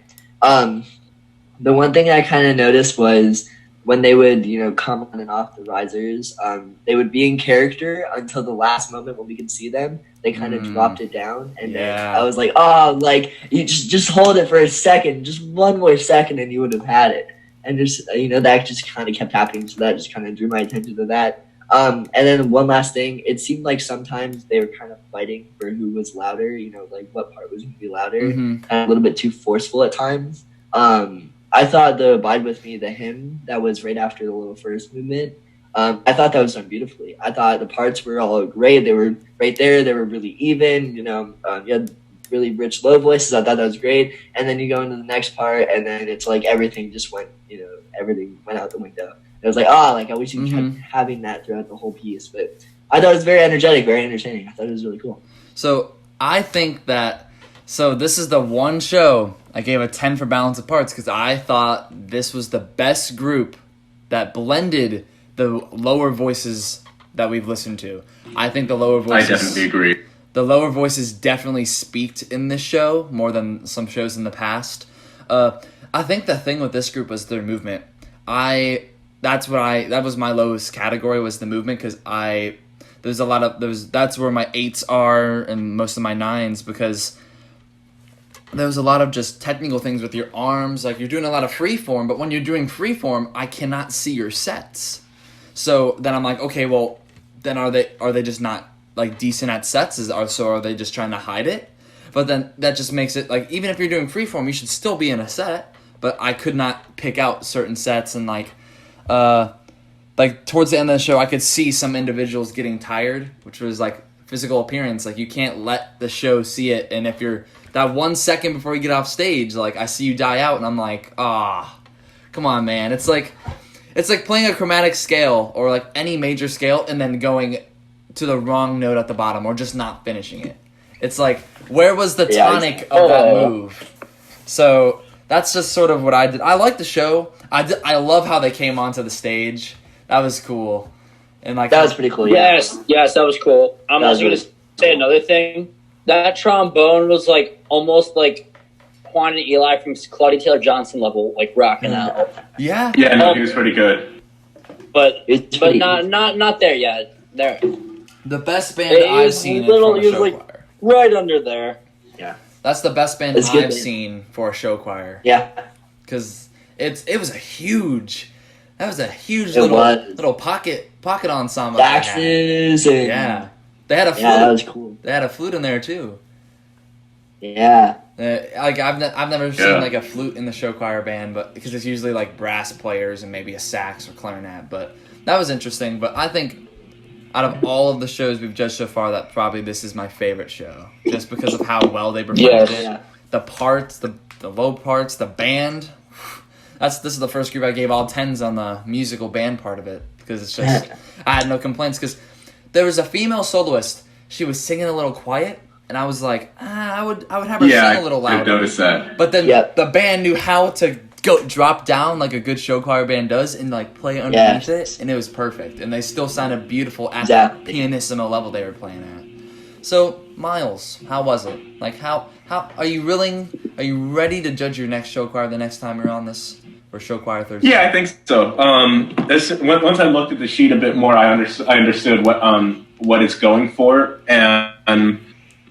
The one thing I kind of noticed was when they would come on and off the risers, they would be in character until the last moment when we could see them. They kind of dropped it down, and then I was like, you just hold it for a second, just one more second, and you would have had it. And just that just kind of kept happening, so that just kind of drew my attention to that. And then one last thing, it seemed like sometimes they were kind of fighting for who was louder, what part was going to be louder, kind of a little bit too forceful at times. I thought the Abide With Me, the hymn that was right after the little first movement, I thought that was done beautifully. I thought the parts were all great. They were right there. They were really even. You had really rich low voices. I thought that was great. And then you go into the next part, and then it's like everything just went, everything went out the window. It was like, I wish you kept having that throughout the whole piece. But I thought it was very energetic, very entertaining. I thought it was really cool. So I think that. So this is the one show I gave a 10 for balance of parts because I thought this was the best group that blended the lower voices that we've listened to. I think the lower voices. I definitely agree. The lower voices definitely speaked in this show more than some shows in the past. I think the thing with this group was their movement. That was my lowest category, was the movement, because that's where my 8s are and most of my 9s, because there was a lot of just technical things with your arms. Like, you're doing a lot of freeform, but when you're doing freeform, I cannot see your sets. So then I'm like, okay, well, then are they just not decent at sets? So are they just trying to hide it? But then that just makes it even if you're doing freeform, you should still be in a set. But I could not pick out certain sets, and towards the end of the show, I could see some individuals getting tired, which was physical appearance. You can't let the show see it, and if you're that 1 second before you get off stage, I see you die out, and I'm like, come on, man. It's like playing a chromatic scale or any major scale and then going to the wrong note at the bottom or just not finishing it. It's where was the tonic of that move? So that's just sort of what I did. I like the show. I love how they came onto the stage. That was cool. And that was pretty cool. Yeah. Yes, that was cool. I'm also going to say another thing. That trombone was almost Quan and Eli from Claudia Taylor Johnson level, like rocking out. Yeah. Yeah, no, he was pretty good. But It's but pretty- not there yet. There, The best band He I've was seen little- from a he was show like- choir. right under there. That's the best band It's good I've band. seen for a show choir. Yeah. Because it was a huge It little was. little pocket ensemble. they had. Saxes and Yeah, they had a flute. yeah, that was cool. They had a flute in there too. Yeah. Like I've never Yeah. seen like a flute in the show choir band, but because it's usually like brass players and maybe a sax or clarinet. But that was interesting. But I think out of all of the shows we've judged so far, that probably this is my favorite show, just because of how well they performed Yes. it. Yeah. The parts, the low parts, the band. This is the first group I gave all 10s on the musical band part of it, because it's just I had no complaints, because there was a female soloist. She was singing a little quiet, and I was like, I would have her Yeah, sing a little I've louder. noticed that. But then Yep. the band knew how to go drop down like a good show choir band does, and like play underneath it, and it was perfect. And they still sounded beautiful at that Exactly. pianissimo level they were playing at. So Miles, how was it? Like how are you ready to judge your next show choir the next time you're on this for show choir Thursday? Yeah, I think so. Once I looked at the sheet a bit more, I understood what it's going for, and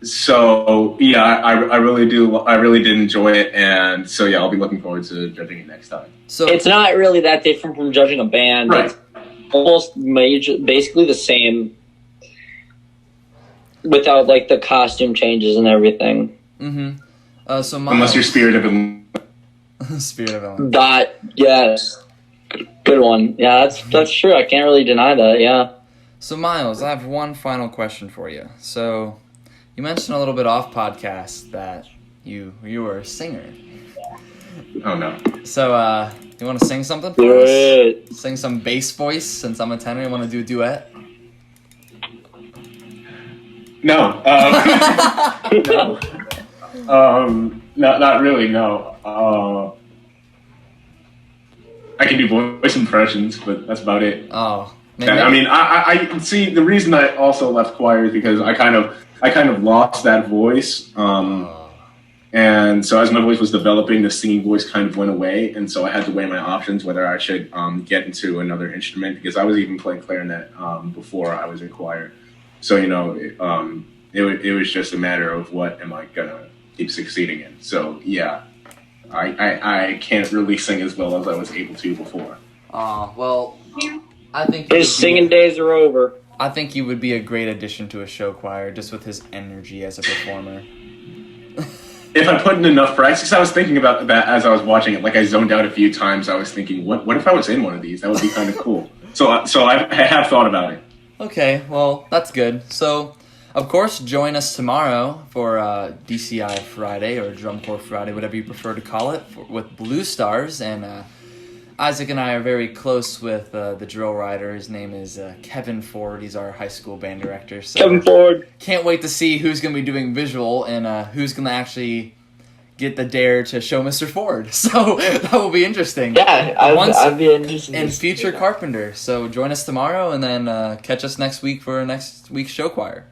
so yeah, I really did enjoy it, and so yeah, I'll be looking forward to judging it next time. So It's not really that different from judging a band. Right. It's almost basically the same, without like the costume changes and everything. so Miles, Unless you're Spirit of Spirit of Ellen. That yes, good one. Yeah, that's true. I can't really deny that. Yeah. So Miles, I have one final question for you. So you mentioned a little bit off podcast that you were a singer. Oh no. So you want to sing something for us? Good. Sing some bass voice, since I'm a tenor. You want to do a duet? No. No. Not really. No. I can do voice impressions, but that's about it. Oh, maybe. I mean, I see the reason I also left choir is because I kind of lost that voice. And so as my voice was developing, the singing voice kind of went away, and so I had to weigh my options whether I should get into another instrument, because I was even playing clarinet before I was in choir. So it was just a matter of what am I gonna keep succeeding in. So yeah, I can't really sing as well as I was able to before. Well, I think His singing days are over. I think you would be a great addition to a show choir, just with his energy as a performer. If I put in enough practice, because I was thinking about that as I was watching it, like I zoned out a few times. I was thinking, what if I was in one of these? That would be kind of cool. So I have thought about it. Okay, well, that's good. So, of course, join us tomorrow for DCI Friday, or Drum Corps Friday, whatever you prefer to call it, with Blue Stars. And Isaac and I are very close with the drill rider. His name is Kevin Ford. He's our high school band director. So Kevin Ford. can't wait to see who's going to be doing visual and who's going to actually get the dare to show Mr. Ford. So that will be interesting. Yeah, I'd be interested. And future Carpenter. So join us tomorrow, and then catch us next week for next week's show choir.